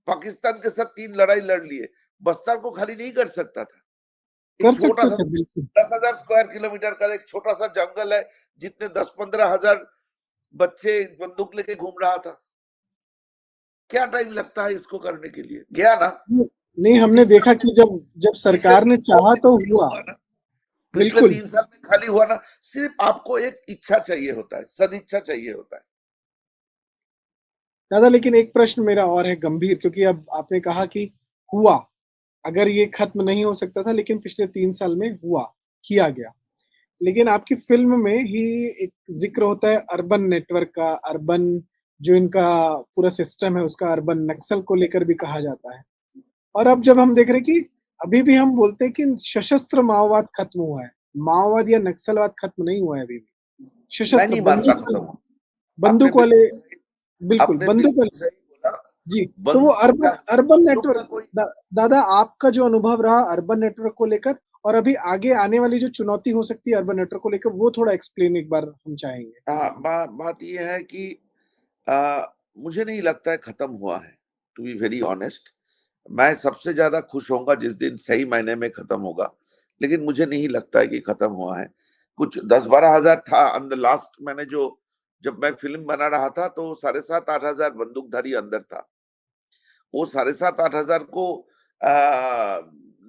पाकिस्तान के साथ 3 लड़ाई लड़ लिए, बस्तर को खाली नहीं कर सकता था। कर एक छोटा सकते सा थे, बिल्कुल। 10,000 स्क्वायर किलोमीटर का एक छोटा सा जंगल है, जितने 10-15 हजार बच्चे बंदूक लेके घूम रहा था। क्या टाइम लगता है इसको करने के लिए, गया ना। नहीं, हमने 3 साल देखा में, कि जब जब पिछले सरकार ने 3 साल चाहा में तो खाली हुआ। हुआ ना, पिछले बिल्कुल। 3 साल में खाली हुआ ना। सिर्फ आपको एक इच्छा चाहिए होता है, सदिच्छा चाहिए होता है। दादा, लेकिन एक प्रश्न मेरा और है गंभीर, क्योंकि अब आपने कहा कि हुआ, अगर ये खत्म नहीं हो सकता था, लेकिन पिछले 3 साल में हुआ, किया गया। लेकिन आपकी फिल्म में ही एक जिक्र होता है अर्बन नेटवर्क का, अर्बन जो इनका पूरा सिस्टम है उसका, अर्बन नक्सल को लेकर भी कहा जाता है। और अब जब हम देख रहे हैं कि अभी भी हम बोलते हैं कि सशस्त्र माओवाद खत्म हुआ है, माओवाद या नक्सलवाद खत्म नहीं हुआ है अभी भी। मैं सशस्त्र नहीं मानता बंदूक खत्म वाले, हुआ। आपने बंदूक वाले, बिल्कुल सही, बिल्कुल आपने बंदूक बिल्कुल वाले। सही बोला। जी, तो वो बंदूक अर्बन का अर्बन बंदूक नेटवर्क, का कोई, दादा आपका जो अनुभव रहा अर्बन नेटवर्क को लेकर, और अभी आगे आने वाली जो चुनौती हो सकती है अर्बन नेटवर्क को लेकर, वो थोड़ा एक्सप्लेन एक बार हम चाहेंगे। हाँ, बात ये है कि मुझे नहीं लगता है खत्म हुआ है, टू बी वेरी ऑनेस्ट। मैं सबसे ज्यादा खुश होऊंगा जिस दिन सही मायने में खत्म होगा, लेकिन मुझे नहीं लगता है कि खत्म हुआ है। कुछ 10-12 हजार था अंदर लास्ट, मैंने जो, जब मैं फिल्म बना रहा था तो 7,500-8,000 बंदूकधारी अंदर था। वो 7,500-8,000 को आ,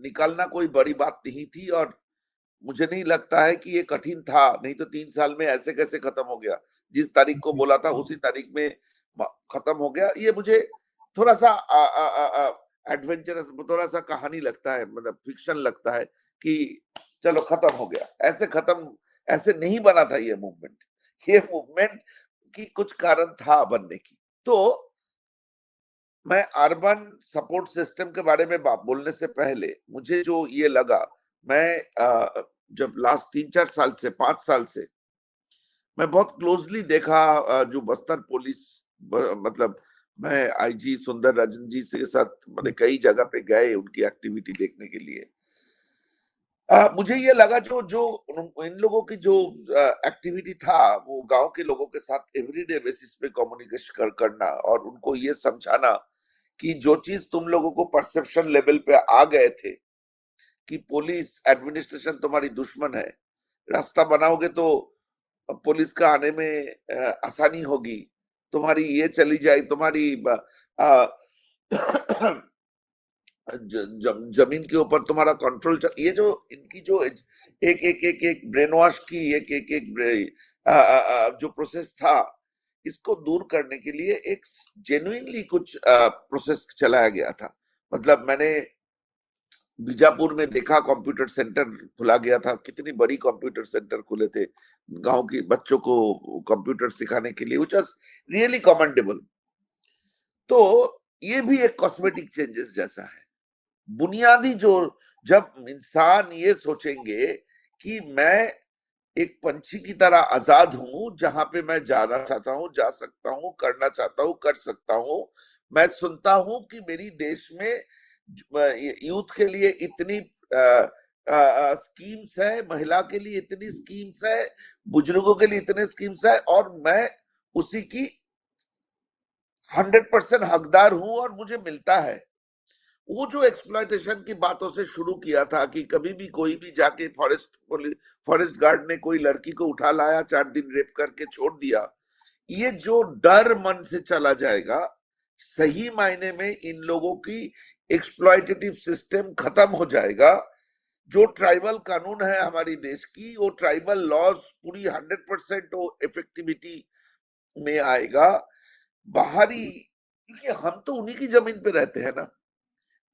निकालना कोई बड़ी बात नहीं थी, और मुझे नहीं लगता है कि ये कठिन था। नहीं तो 3 साल में ऐसे कैसे खत्म हो गया, जिस तारीख को जी, बोला था उसी तारीख में खत्म हो गया। ये मुझे थोड़ा सा एडवेंचरस, थोड़ा सा कहानी लगता है, मतलब फिक्शन लगता है कि चलो खत्म हो गया। ऐसे खत्म, ऐसे नहीं बना था ये मूवमेंट। ये मूवमेंट की कुछ कारण था बनने की। तो मैं अर्बन सपोर्ट सिस्टम के बारे में बात बोलने से पहले मुझे जो ये लगा, मैं जब लास्ट 3-4 साल से, 5 साल से मैं बहुत क्लोजली देखा जो बस्तर पुलिस, मतलब मैं आईजी सुंदर राजन जी के साथ मैंने कई जगह पे गए उनकी एक्टिविटी देखने के लिए। मुझे ये लगा जो जो इन लोगों की जो एक्टिविटी था, वो गांव के लोगों के साथ एवरीडे बेसिस पे कम्युनिकेशन करना और उनको ये समझाना कि जो चीज तुम लोगों को परसेप्शन लेवल पे आ गए थे कि पुलिस एडमिनिस्ट्रेशन तुम्हारी दुश्मन है, रास्ता बनाओगे तो पुलिस का आने में आसानी होगी, तुम्हारी ये चली जाए, तुम्हारी अ, जमीन के ऊपर तुम्हारा कंट्रोल, ये जो इनकी जो एक एक एक एक ब्रेन वॉश की, एक एक एक जो प्रोसेस था, इसको दूर करने के लिए एक जेन्युइनली कुछ प्रोसेस चलाया गया था। मतलब मैंने बीजापुर में देखा, कंप्यूटर सेंटर खुला गया था, कितनी बड़ी कंप्यूटर सेंटर खुले थे गांव के बच्चों को कंप्यूटर सिखाने के लिए, व्हिच वाज रियली कमेंडेबल। तो ये भी एक कॉस्मेटिक चेंजेस जैसा है। बुनियादी जो, जब इंसान ये सोचेंगे कि मैं एक पंछी की तरह आजाद हूं, जहां पे मैं जाना चाहता हूं जा सकता हूं, करना चाहता हूं कर सकता हूं। मैं सुनता हूं कि मेरी देश में यूथ के लिए इतनी स्कीम्स है, महिला के लिए इतनी स्कीम्स है, बुजुर्गों के लिए इतने स्कीम्स है, और मैं उसी की 100% हकदार हूं और मुझे मिलता है। वो जो एक्सप्लॉयटेशन की बातों से शुरू किया था कि कभी भी कोई भी जाके फॉरेस्ट गार्ड ने कोई लड़की को उठा लाया, 4 दिन रेप करके छोड़ दिया, ये जो डर मन से चला जाएगा, सही मायने में इन लोगों की एक्सप्लॉयटेटिव सिस्टम खत्म हो जाएगा। जो ट्राइबल कानून है हमारी देश की, वो ट्राइबल लॉज पूरी 100% वो इफेक्टिविटी में आएगा। बाहरी, क्योंकि हम तो उन्हीं की जमीन पे रहते हैं ना।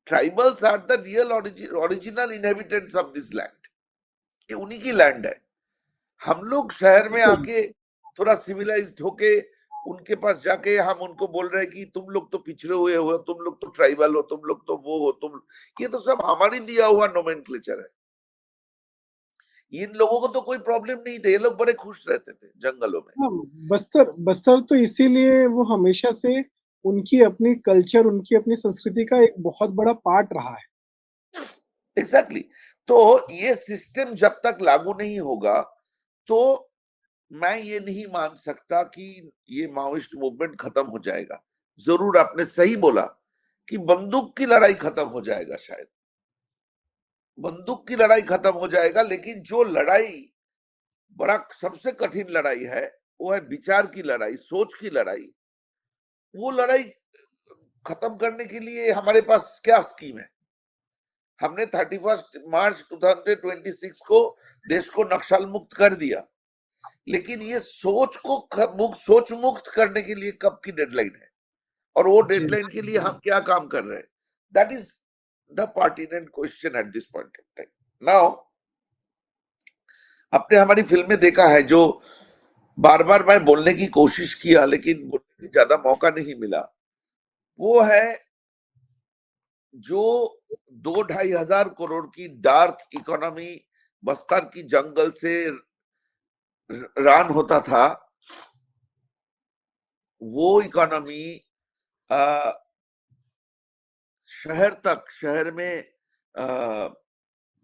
Tribals are the real original inhabitants of this land. ये उन्हीं की लैंड है। हम लोग शहर में बिल्कुल। आके थोड़ा सिविलाइज्ड होके उनके पास जाके हम उनको बोल रहे हैं कि तुम लोग तो पिछड़े हुए हो, तुम लोग तो ट्राइबल हो, तुम लोग तो वो हो, तुम, ये तो सब हमारी दिया हुआ नोमेनक्लेचर है। इन लोगों को तो कोई प्रॉब्लम नहीं थे, ये लोग बड़े खुश रहते थे जंगलों में। हाँ, बस्तर बस्तर तो इसीलिए वो हमेशा से उनकी अपनी कल्चर, उनकी अपनी संस्कृति का एक बहुत बड़ा पार्ट रहा है। Exactly exactly। तो ये सिस्टम जब तक लागू नहीं होगा, तो मैं ये नहीं मान सकता कि ये माओइस्ट मूवमेंट खत्म हो जाएगा। जरूर आपने सही बोला कि बंदूक की लड़ाई खत्म हो जाएगा, शायद बंदूक की लड़ाई खत्म हो जाएगा, लेकिन जो लड़ाई बड़ा सबसे कठिन लड़ाई है, वो है विचार की लड़ाई, सोच की लड़ाई। वो लड़ाई खत्म करने के लिए हमारे पास क्या स्कीम है? हमने 31 मार्च 2026 को देश को नक्सल मुक्त कर दिया, लेकिन ये सोच मुक्त करने के लिए कब की डेडलाइन है, और वो जी। डेडलाइन के लिए हम क्या काम कर रहे हैं? That is the pertinent question at this point of time. Now, आपने हमारी फिल्म में देखा है, जो बार बार मैं बोलने की कोशिश किया लेकिन बोलने की ज्यादा मौका नहीं मिला, वो है जो 2-2.5 हजार करोड़ की डार्क इकोनॉमी बस्तर की जंगल से रन होता था। वो इकोनॉमी शहर में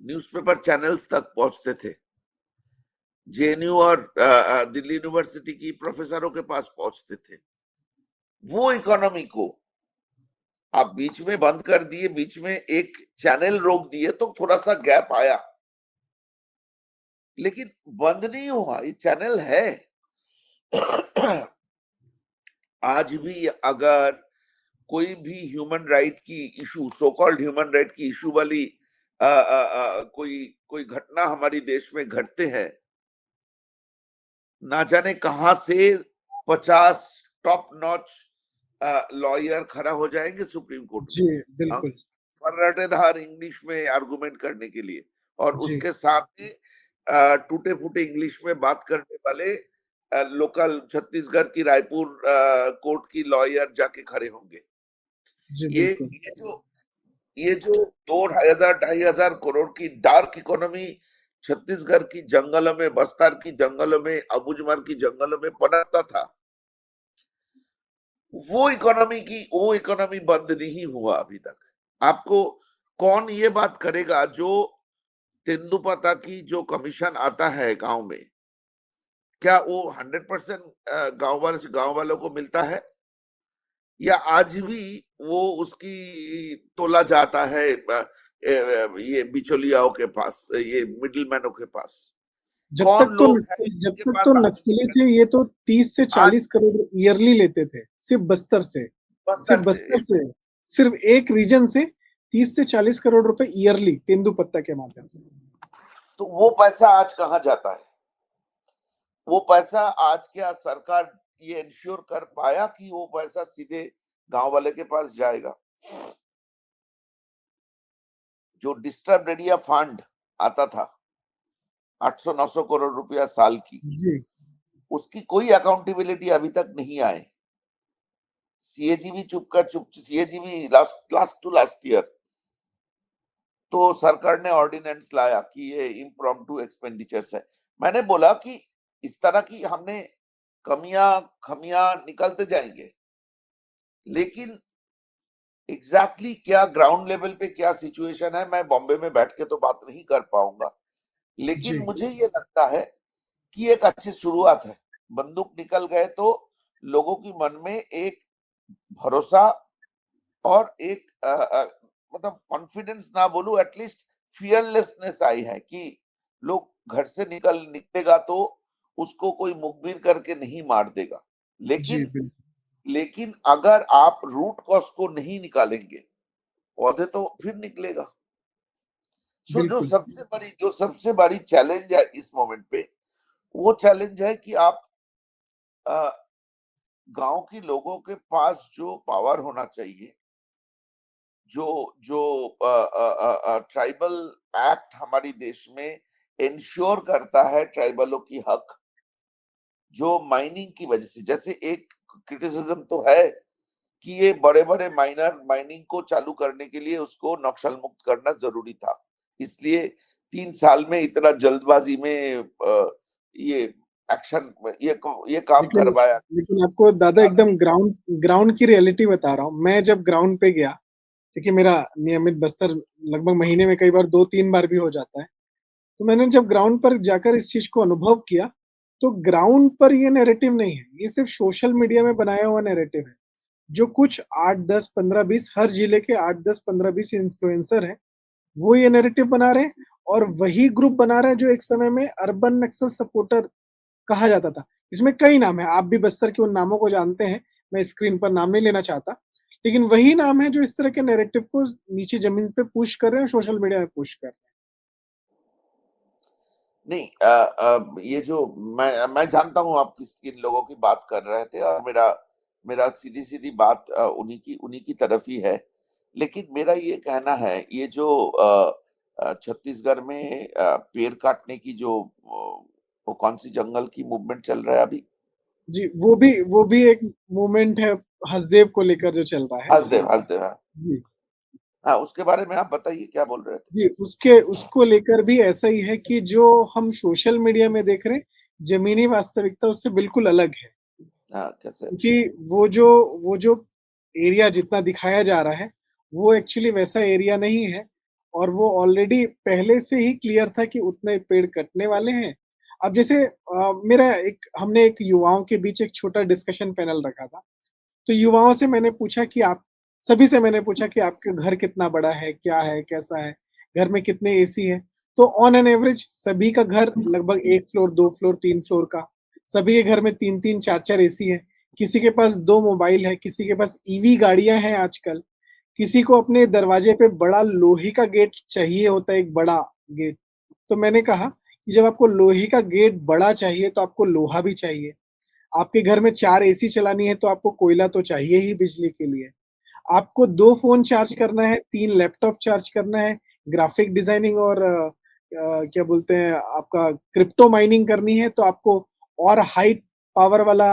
न्यूज़पेपर चैनल्स तक पहुंचते थे, जेएनयू और दिल्ली यूनिवर्सिटी की प्रोफेसरों के पास पहुंचते थे। वो इकोनॉमी को आप बीच में बंद कर दिए, बीच में एक चैनल रोक दिए, तो थोड़ा सा गैप आया, लेकिन बंद नहीं हुआ, ये चैनल है। आज भी अगर कोई भी ह्यूमन राइट की issue, so called human right की इशू वाली कोई कोई घटना हमारी देश में घटते हैं, ना जाने कहां से 50 टॉप नॉच लॉयर खड़ा हो जाएंगे सुप्रीम कोर्ट में, जी, बिल्कुल। फर्राटेदार इंग्लिश में आर्गुमेंट करने के लिए, और जी, उसके सामने टूटे फूटे इंग्लिश में बात करने वाले लोकल छत्तीसगढ़ की रायपुर कोर्ट की लॉयर जाके खड़े होंगे। जी, ये बिल्कुल। ये जो ये जो 2-2.5 हजार करोड़ की डार्क इकोनॉमी छत्तीसगढ़ की जंगलों में, बस्तर की जंगलों में, अबूझमार की जंगलों में पनपता था, वो इकोनॉमी बंद नहीं हुआ अभी तक। आपको कौन ये बात करेगा, जो तेंदुपत्ता की जो कमीशन आता है गांव में, क्या वो 100% गांव वालों को मिलता है, या आज भी वो उसकी तोला जाता है ये बिचौलियाओं के पास, ये मिडिलमैनों के पास? कौन लोग हैं जब जिनके तक पास तो आज नक्सली थे, ये तो 30 से आज 40 करोड़ ईयरली लेते थे, सिर्फ बस्तर से। सिर्फ बस्तर बस्तर से? से, सिर्फ एक रीजन से 30 से 40 करोड़ रुपए ईयरली तेंदुपत्ता के माध्यम से। तो वो पैसा आज कहाँ जाता है? वो पैसा आज क्या सरकार ये इंश्योर कर पाया कि वो पैसा सीधे गांव वाले के पास जाएगा? जो डिस्टर्ब एरिया फंड आता था 800-900 करोड़ रुपया साल की, जी, उसकी कोई अकाउंटेबिलिटी अभी तक नहीं आए। सीएजी भी सीएजी भी लास्ट टू लास्ट ईयर तो सरकार ने ऑर्डिनेंस लाया कि ये इम्प्रॉम्प्टू एक्सपेंडिचर्स है। मैंने बोला कि इस तरह की हमने कमियां खमियां निकलते जाएंगे, लेकिन एग्जैक्टली क्या ग्राउंड लेवल पे क्या सिचुएशन है मैं बॉम्बे में बैठ के तो बात नहीं कर पाऊंगा। लेकिन जी, मुझे ये लगता है कि एक अच्छी शुरुआत है। बंदूक निकल गए तो लोगों की मन में एक भरोसा और एक मतलब कॉन्फिडेंस ना बोलूं, एटलीस्ट फियरलेसनेस आई है कि लोग घर से निकलेगा तो उसको कोई मुखबिर करके नहीं मार देगा। जी, लेकिन बिल्कुल, लेकिन अगर आप रूट कॉज को नहीं निकालेंगे, पौधे तो फिर निकलेगा। सो बिल्कुल, जो सबसे बड़ी चैलेंज है इस मोमेंट पे, वो चैलेंज है कि आप गांव के लोगों के पास जो पावर होना चाहिए, जो जो ट्राइबल एक्ट हमारी देश में इंश्योर करता है ट्राइबलों की हक, जो माइनिंग की वजह से, जैसे एक क्रिटिसिज्म तो है कि ये बड़े बड़े माइनर माइनिंग को चालू करने के लिए उसको नक्सल मुक्त करना जरूरी था, इसलिए 3 साल में इतना जल्दबाजी में ये एक्शन ये काम लेकिन करवाया। लेकिन आपको दादा एकदम ग्राउंड ग्राउंड की रियलिटी बता रहा हूँ। मैं जब ग्राउंड पे गया, देखिए मेरा नियमित बस्तर लगभग महीने में कई बार 2-3 बार भी हो जाता है। तो मैंने जब ग्राउंड पर जाकर इस चीज़ को अनुभव किया, तो ग्राउंड पर ये नैरेटिव नहीं है, ये सिर्फ़ सोशल मीडिया में बनाया हुआ नैरेटिव है। जो कुछ 8, 10, 15, 20 हर जिले के 8, 10, 15, 20 इन्फ्लुएंसर हैं, वो ये नैरेटिव बना रहे हैं और वही ग्रुप बना रहा है जो एक समय में अर्बन नक्सल सपोर्टर कहा जाता था। इसमें कई नाम हैं, आप भी बस्तर के उन नामों को जानते हैं, मैं स्क्रीन पर नाम नहीं लेना चाहता। लेकिन वही नाम है जो इस तरह के नैरेटिव को नीचे ज़मीन पे पुश कर रहे हैं और सोशल मीडिया में पुश कर रहे हैं। नहीं, ये जो मैं जानता हूं आप किन लोगों की बात कर रहे थे, और मेरा मेरा सीधी सीधी बात उन्हीं की तरफ ही है। लेकिन मेरा ये कहना है, ये जो छत्तीसगढ़ में पेड़ काटने की जो वो कौन सी जंगल की मूवमेंट चल रहा है अभी? जी, वो भी एक मूवमेंट है हसदेव को लेकर जो चल रहा है। हसदेव हसदेव, हाँ। जी। हाँ, उसके बारे में आप बताइए क्या बोल रहे थे? जी, उसको लेकर भी ऐसा ही है कि जो हम सोशल मीडिया में देख रहे हैं, ज़मीनी वास्तविकता उससे बिल्कुल अलग है। हाँ, कैसे? क्योंकि वो जो एरिया जितना दिखाया जा रहा है, वो एक्चुअली वैसा एरिया नहीं है और वो ऑलरेडी पहले से ही क्लियर था कि उतने पेड़ कटने वाले हैं। अब जैसे मेरा एक हमने एक युवाओं के बीच एक छोटा डिस्कशन पैनल रखा था। तो युवाओं से मैंने पूछा कि आप सभी से मैंने पूछा कि आपके घर कितना बड़ा है, क्या है, कैसा है? घर में कितने एसी हैं? तो ऑन एन एवरेज सभी का घर लगभग 1 फ्लोर, 2 फ्लोर, 3 फ्लोर का। सभी के घर में 3-3, 4-4 एसी हैं। किसी के पास 2 मोबाइल है, किसी के पास ईवी गाड़ियाँ हैं आजकल। किसी को अपने दरवाजे पे बड़ा लोहे का गेट चाहिए होता है, एक बड़ा गेट। तो मैंने कहा कि जब आपको लोहे का गेट बड़ा चाहिए, तो आपको लोहा भी चाहिए। आपके घर में 4 एसी चलानी है तो आपको कोयला तो चाहिए ही बिजली के लिए। आपको 2 फ़ोन चार्ज करना है, 3 लैपटॉप चार्ज करना है, ग्राफ़िक डिज़ाइनिंग और क्या बोलते हैं आपका क्रिप्टो माइनिंग करनी है तो आपको और हाई पावर वाला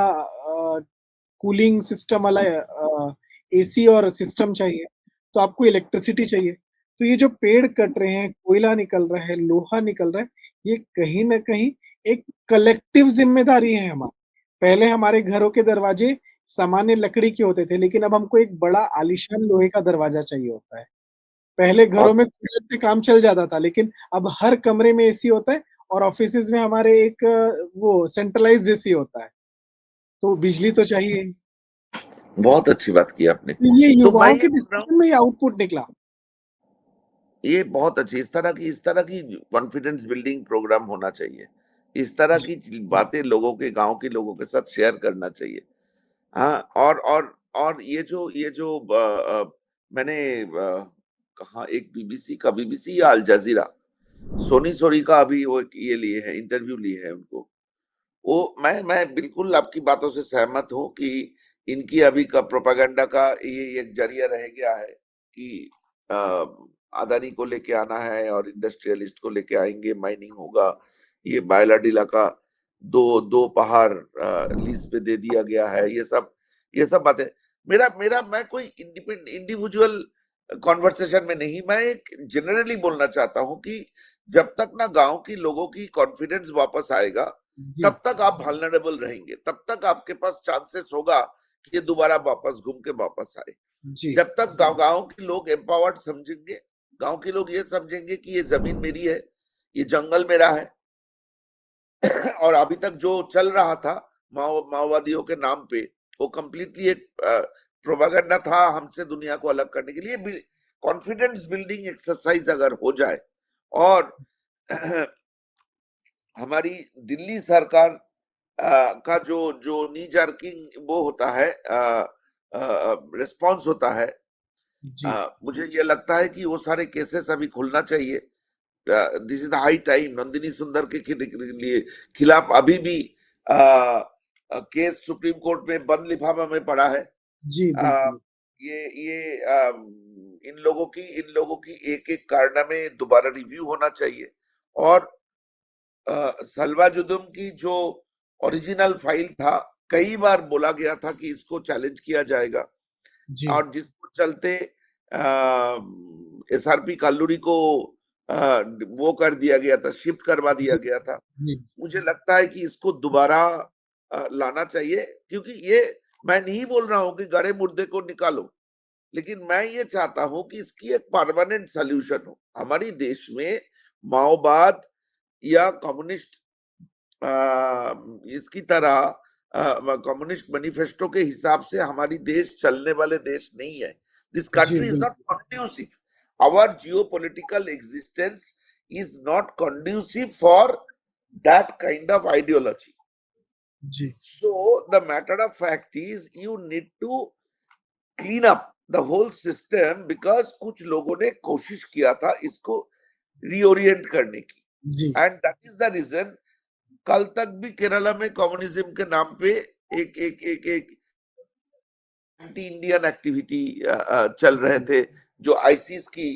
कूलिंग सिस्टम वाला एसी और सिस्टम चाहिए, तो आपको इलेक्ट्रिसिटी चाहिए। तो ये जो पेड़ कट रहे हैं, कोयला निकल रहा है, लोहा निकल रहा है, ये कहीं न कहीं एक कलेक्टिव ज़िम्मेदारी है हमारी। पहले हमारे घरों के दरवाजे सामान्य लकड़ी के होते थे, लेकिन अब हमको एक बड़ा आलीशान लोहे का दरवाज़ा चाहिए होता है। पहले घरों बहुत में कूलर से काम चल जाता था, लेकिन अब हर कमरे में एसी होता है और ऑफ़िसेज़ में हमारे एक वो सेंट्रलाइज़्ड एसी होता है, तो बिजली तो चाहिए ही। बहुत अच्छी बात की आपने। तो ये तो मैं युवाओं ये के बोल रहा हूँ, डिस्कशन में ये आउटपुट निकला। ये बहुत अच्छी, इस तरह की कॉन्फिडेंस बिल्डिंग प्रोग्राम होना चाहिए। इस तरह की बातें लोगों के, गांव के लोगों के साथ शेयर करना चाहिए। हाँ, और ये जो मैंने कहा, एक बीबीसी का, बीबीसी या अल जजीरा, सोनी सोरी का अभी वो ये लिए है, इंटरव्यू लिए है उनको। वो मैं बिल्कुल आपकी बातों से सहमत हूँ कि इनकी अभी का प्रोपागेंडा का ये एक जरिया रह गया है कि अ, अदानी को लेके आना है और इंडस्ट्रियलिस्ट को लेके आएंगे, माइनिंग होगा, ये बायलाडीला का दो दो पहाड़ लीज पे दे दिया गया है, ये सब बातें। मेरा मेरा मैं कोई इंडिविजुअल कॉन्वर्सेशन में नहीं, मैं एक जनरली बोलना चाहता हूँ कि जब तक ना गांव की लोगों की कॉन्फिडेंस वापस आएगा, जी, तब तक आप वल्नरेबल रहेंगे, तब तक आपके पास चांसेस होगा कि ये दोबारा वापस घूम के वापस आए। जी, जब तक गांव गांव के लोग एम्पावर्ड समझेंगे, गांव के लोग ये समझेंगे कि ये जमीन मेरी है, ये जंगल मेरा है, और अभी तक जो चल रहा था माओवादियों के नाम पे, वो कंप्लीटली एक प्रोपागेंडा था हमसे दुनिया को अलग करने के लिए। कॉन्फिडेंस बिल्डिंग एक्सरसाइज अगर हो जाए और हमारी दिल्ली सरकार का जो जो नी जर्किंग वो होता है, रिस्पॉन्स होता है, जी, मुझे ये लगता है कि वो सारे केसेस अभी खुलना चाहिए। This is the high time. Nandini सुंदर के लिए खिलाफ अभी भी केस सुप्रीम कोर्ट में बंद लिफाफा में पड़ा है। जी, आ, बिल्कुल। ये इन लोगों की एक एक कारनामे दोबारा रिव्यू होना चाहिए। और सलवा की जो ओरिजिनल फाइल था, कई बार बोला गया था कि इसको चैलेंज किया जाएगा, जी, और जिसको चलते एसआरपी कल्लूरी को वो कर दिया गया था, शिफ्ट करवा दिया जी, गया था। जी, मुझे लगता है कि इसको दोबारा लाना चाहिए, क्योंकि ये, मैं नहीं बोल रहा हूं कि गड़े मुर्दे को निकालो, लेकिन मैं ये चाहता हूं कि इसकी एक परमानेंट सोल्यूशन हो। हमारी देश में माओवाद या कम्युनिस्ट इसकी तरह कम्युनिस्ट मैनिफेस्टो के हिसाब से हमारी देश चलने वाले देश नहीं है। दिस जी, कंट्री इज नॉट बिल्कुल। Conducive, our geopolitical existence is not conducive for that kind of ideology. जी, so the matter of fact is you need to clean up the whole system, because कुछ लोगों ने कोशिश किया था इसको reorient करने की, जी, and that is the reason कल तक भी केरला में कम्युनिज्म के नाम पे एक एक एक एक एंटी इंडियन एक्टिविटी चल रहे जी, थे, जो आईसिस की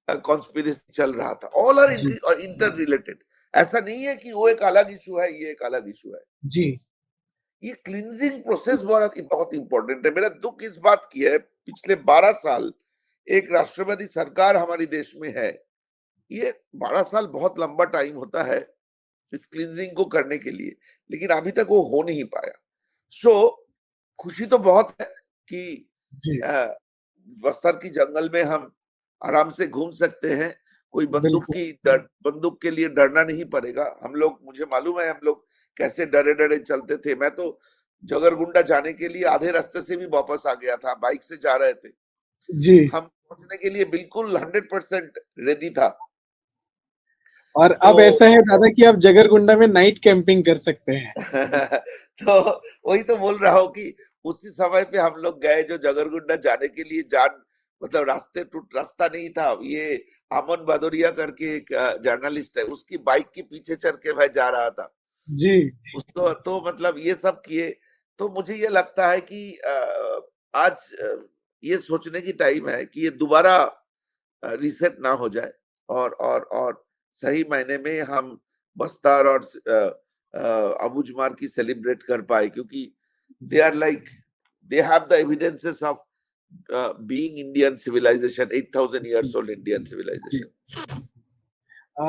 कॉन्स्पिरेसी चल रहा था। All R G, inter related. ऐसा नहीं है कि वो एक अलग इशू है, ये एक अलग इशू है। जी, ये क्लींजिंग प्रोसेस बहुत बहुत इंपॉर्टेंट है। मेरा दुख इस बात की है, पिछले 12 साल एक राष्ट्रवादी सरकार हमारे देश में है। ये 12 साल बहुत लंबा टाइम होता है इस क्लींजिंग को करने के लिए, लेकिन अभी तक वो हो नहीं पाया। सो खुशी तो बहुत है कि जी, अ, बस्तर की जंगल में हम आराम से घूम सकते हैं। कोई बिल्कुल। बंदूक के लिए डरना नहीं पड़ेगा। हम लोग, मुझे मालूम है हम लोग कैसे डरे डरे चलते थे। मैं तो जगरगुंडा जाने के लिए आधे रास्ते से भी वापस आ गया था, बाइक से जा रहे थे जी, हम, पहुंचने के लिए बिल्कुल 100% रेडी था। और तो अब ऐसा है दादा कि आप जगरगुंडा में नाइट कैंपिंग कर सकते हैं। तो वही तो बोल रहा हूँ कि उसी समय पे हम लोग गए, जो जगरगुंडा जाने के लिए जान, मतलब रास्ता नहीं था। ये अमन भदौरिया करके एक जर्नलिस्ट है, उसकी बाइक के पीछे चढ़ के मैं जा रहा था। जी, उसको तो मतलब ये सब किए। तो मुझे ये लगता है कि आज ये सोचने की टाइम है कि ये दोबारा रीसेट ना हो जाए, और सही मायने में हम बस्तर और अबूझमार की सेलिब्रेट कर पाए, क्योंकि दे जी, are like, they have the evidences of being Indian civilization, 8,000 जी, years old इंडियन जी। सिविलाइजेशन।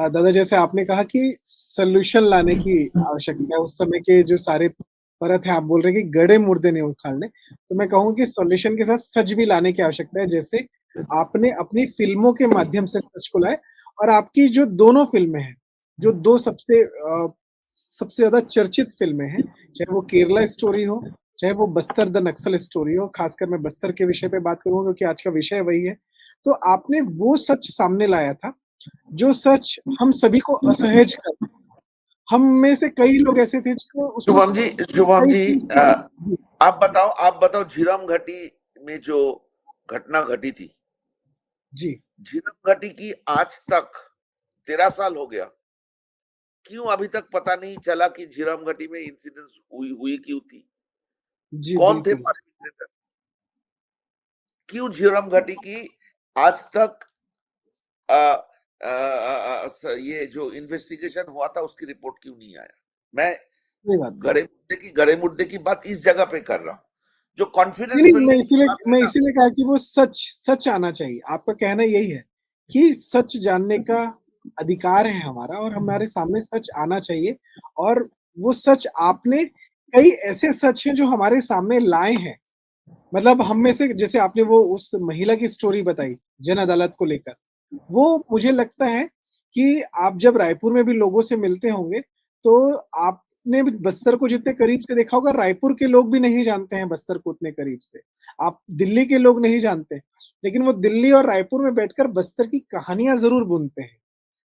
दादा जैसे आपने कहा कि सॉल्यूशन लाने की आवश्यकता है, उस समय के जो सारे परत है, आप बोल रहे हैं कि गड़े मुर्दे नहीं उखाड़ने, तो मैं कहूँ कि सॉल्यूशन के साथ सच भी लाने की आवश्यकता है। जैसे आपने अपनी फ़िल्मों के माध्यम से सच को लाए और आपकी जो दोनों फ़िल्में हैं, जो 2 सबसे ज़्यादा चर्चित फ़िल्में हैं, चाहे वो केरला स्टोरी हो, चाहे वो बस्तर द नक्सल स्टोरी हो, खासकर मैं बस्तर के विषय पे बात करूँगा क्योंकि आज का विषय वही है। तो आपने वो सच सामने लाया था जो सच हम सभी को असहज कर हम में से कई लोग ऐसे थे जो उसको शुभम जी, शुभम सही जी, चीज़ जी, आप बताओ झीरम घाटी में जो घटना घटी थी, जी, झीरम घाटी की आज तक 13 साल हो गया, क्यों अभी तक पता नहीं चला कि झीरम घाटी में इंसिडेंस हुई हुई क्यों थी? जी, कौन थे बिल्कुल। परपेट्रेटर? क्यों झीरम घाटी की आज तक आ, ये जो इन्वेस्टिगेशन हुआ था उसकी रिपोर्ट क्यों नहीं आया? मैं सही बात है। गड़े मुद्दे की बात इस जगह पे कर रहा हूँ। जो नहीं, कॉन्फिडेंस नहीं, बिल्डिंग की बात है मैं ना। इसीलिए कहा कि वो सच सच आना चाहिए। आपका कहना यही है कि सच जानने का अधिकार है हमारा और हमारे सामने सच आना चाहिए और वो सच आपने कई ऐसे सच हैं जो हमारे सामने लाए हैं। मतलब हम में से जैसे आपने वो उस महिला की स्टोरी बताई, जन अदालत को लेकर, वो मुझे लगता है कि आप जब रायपुर में भी लोगों से मिलते होंगे, तो आपने भी बस्तर को जितने करीब से देखा होगा, रायपुर के लोग भी नहीं जानते हैं बस्तर को उतने करीब से। आप दिल्ली के लोग नहीं जानते, लेकिन वो दिल्ली और रायपुर में बैठकर बस्तर की कहानियाँ ज़रूर बुनते हैं।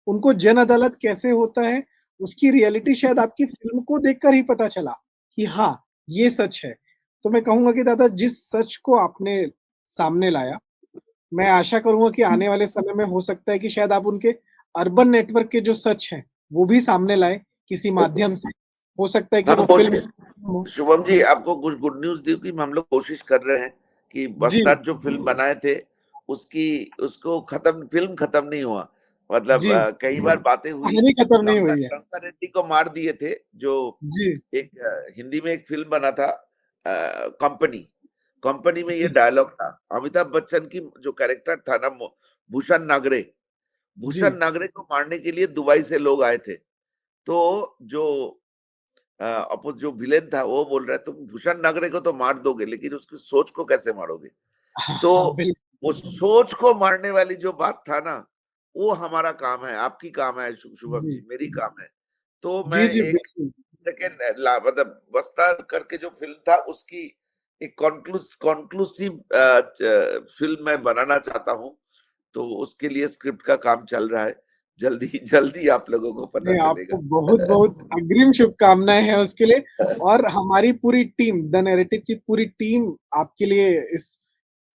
उनको जन अदालत कैसे होता है, उसकी रियलिटी शायद आपकी फ़िल्म को देखकर ही पता चला कि हाँ, ये सच है। तो मैं कहूँगा कि दादा जिस सच को आपने सामने लाया, मैं आशा करूँगा कि आने वाले समय में हो सकता है कि शायद आप उनके अर्बन नेटवर्क के जो सच हैं, वो भी सामने लाएँ किसी माध्यम से। हो सकता है कि हम वो फ़िल्म कोशिश हो। शुभम जी, आपको कुछ गुड न्यूज दी कि हम लोग कोशिश कर रहे हैं कि जी, बस्तर जो फिल्म बनाए थे उसकी उसको खत्म फिल्म खत्म नहीं हुआ। मतलब जी, कई बार बातें हुई। कहानी खत्म नहीं हुई है। लंका रेड्डी को मार दिए थे, जो जी, एक हिंदी में एक फिल्म बना था कंपनी। कंपनी में ये जी, डायलॉग था। अमिताभ बच्चन की जो कैरेक्टर था ना, भूषण नागरे, जी, भूषण नागरे को मारने के लिए दुबई से लोग आए थे। तो जो अपोज जो विलेन था वो बोल रहा है, तुम भूषण नागरे को तो मार दोगे लेकिन उसकी सोच को कैसे मारोगे? तो हाँ, वो सोच को मारने वाली जो बात था ना, वो हमारा काम है, आपकी काम है शुभम जी, जी, मेरी काम है। तो मैं जी, जी, एक बिल्कुल। सेकेंड मतलब बस्तर करके जो फिल्म था उसकी एक कॉन्क्लूसिव फिल्म मैं बनाना चाहता हूँ। तो उसके लिए स्क्रिप्ट का काम चल रहा है। जल्दी जल्दी आप लोगों को पता नहीं, आपको चलेगा। बहुत-बहुत अग्रिम शुभकामनाएँ हैं उसके लिए और हमारी पूरी टीम, द नैरेटिव की पूरी टीम आपके लिए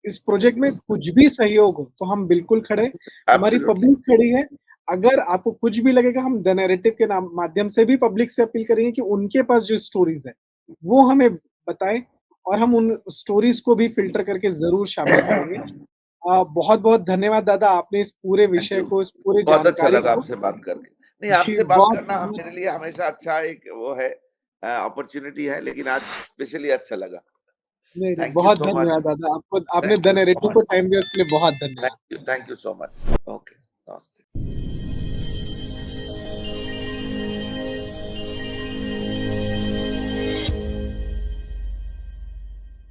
इस प्रोजेक्ट में कुछ भी सहयोग हो, तो हम बिल्कुल खड़े हैं। हमारी एब्सोल्युटली। पब्लिक खड़ी है। अगर आपको कुछ भी लगेगा, हम द नैरेटिव के नाम माध्यम से भी पब्लिक से अपील करेंगे कि उनके पास जो स्टोरीज़ हैं, वो हमें बताएँ और हम उन स्टोरीज़ को भी फ़िल्टर करके ज़रूर शामिल करेंगे। बहुत-बहुत धन्यवाद दादा, आपने इस पूरे थैंक विषय यू। को, इस पूरे बहुत अच्छा जानकारी लगा को आपसे बात करके। नहीं, जी, आपसे बात करना बहुत-बहुत मेरे लिए हमेशा अच्छा एक वो है, अपॉर्चुनिटी है, लेकिन आज स्पेशली अच्छा लगा। नहीं, नहीं, थैंक यू बहुत सो मच। धन्यवाद दादा। आपको आपने thank the you so narrative much. को टाइम दिया उसके लिए बहुत धन्यवाद। Thank you so much. Okay, नमस्ते।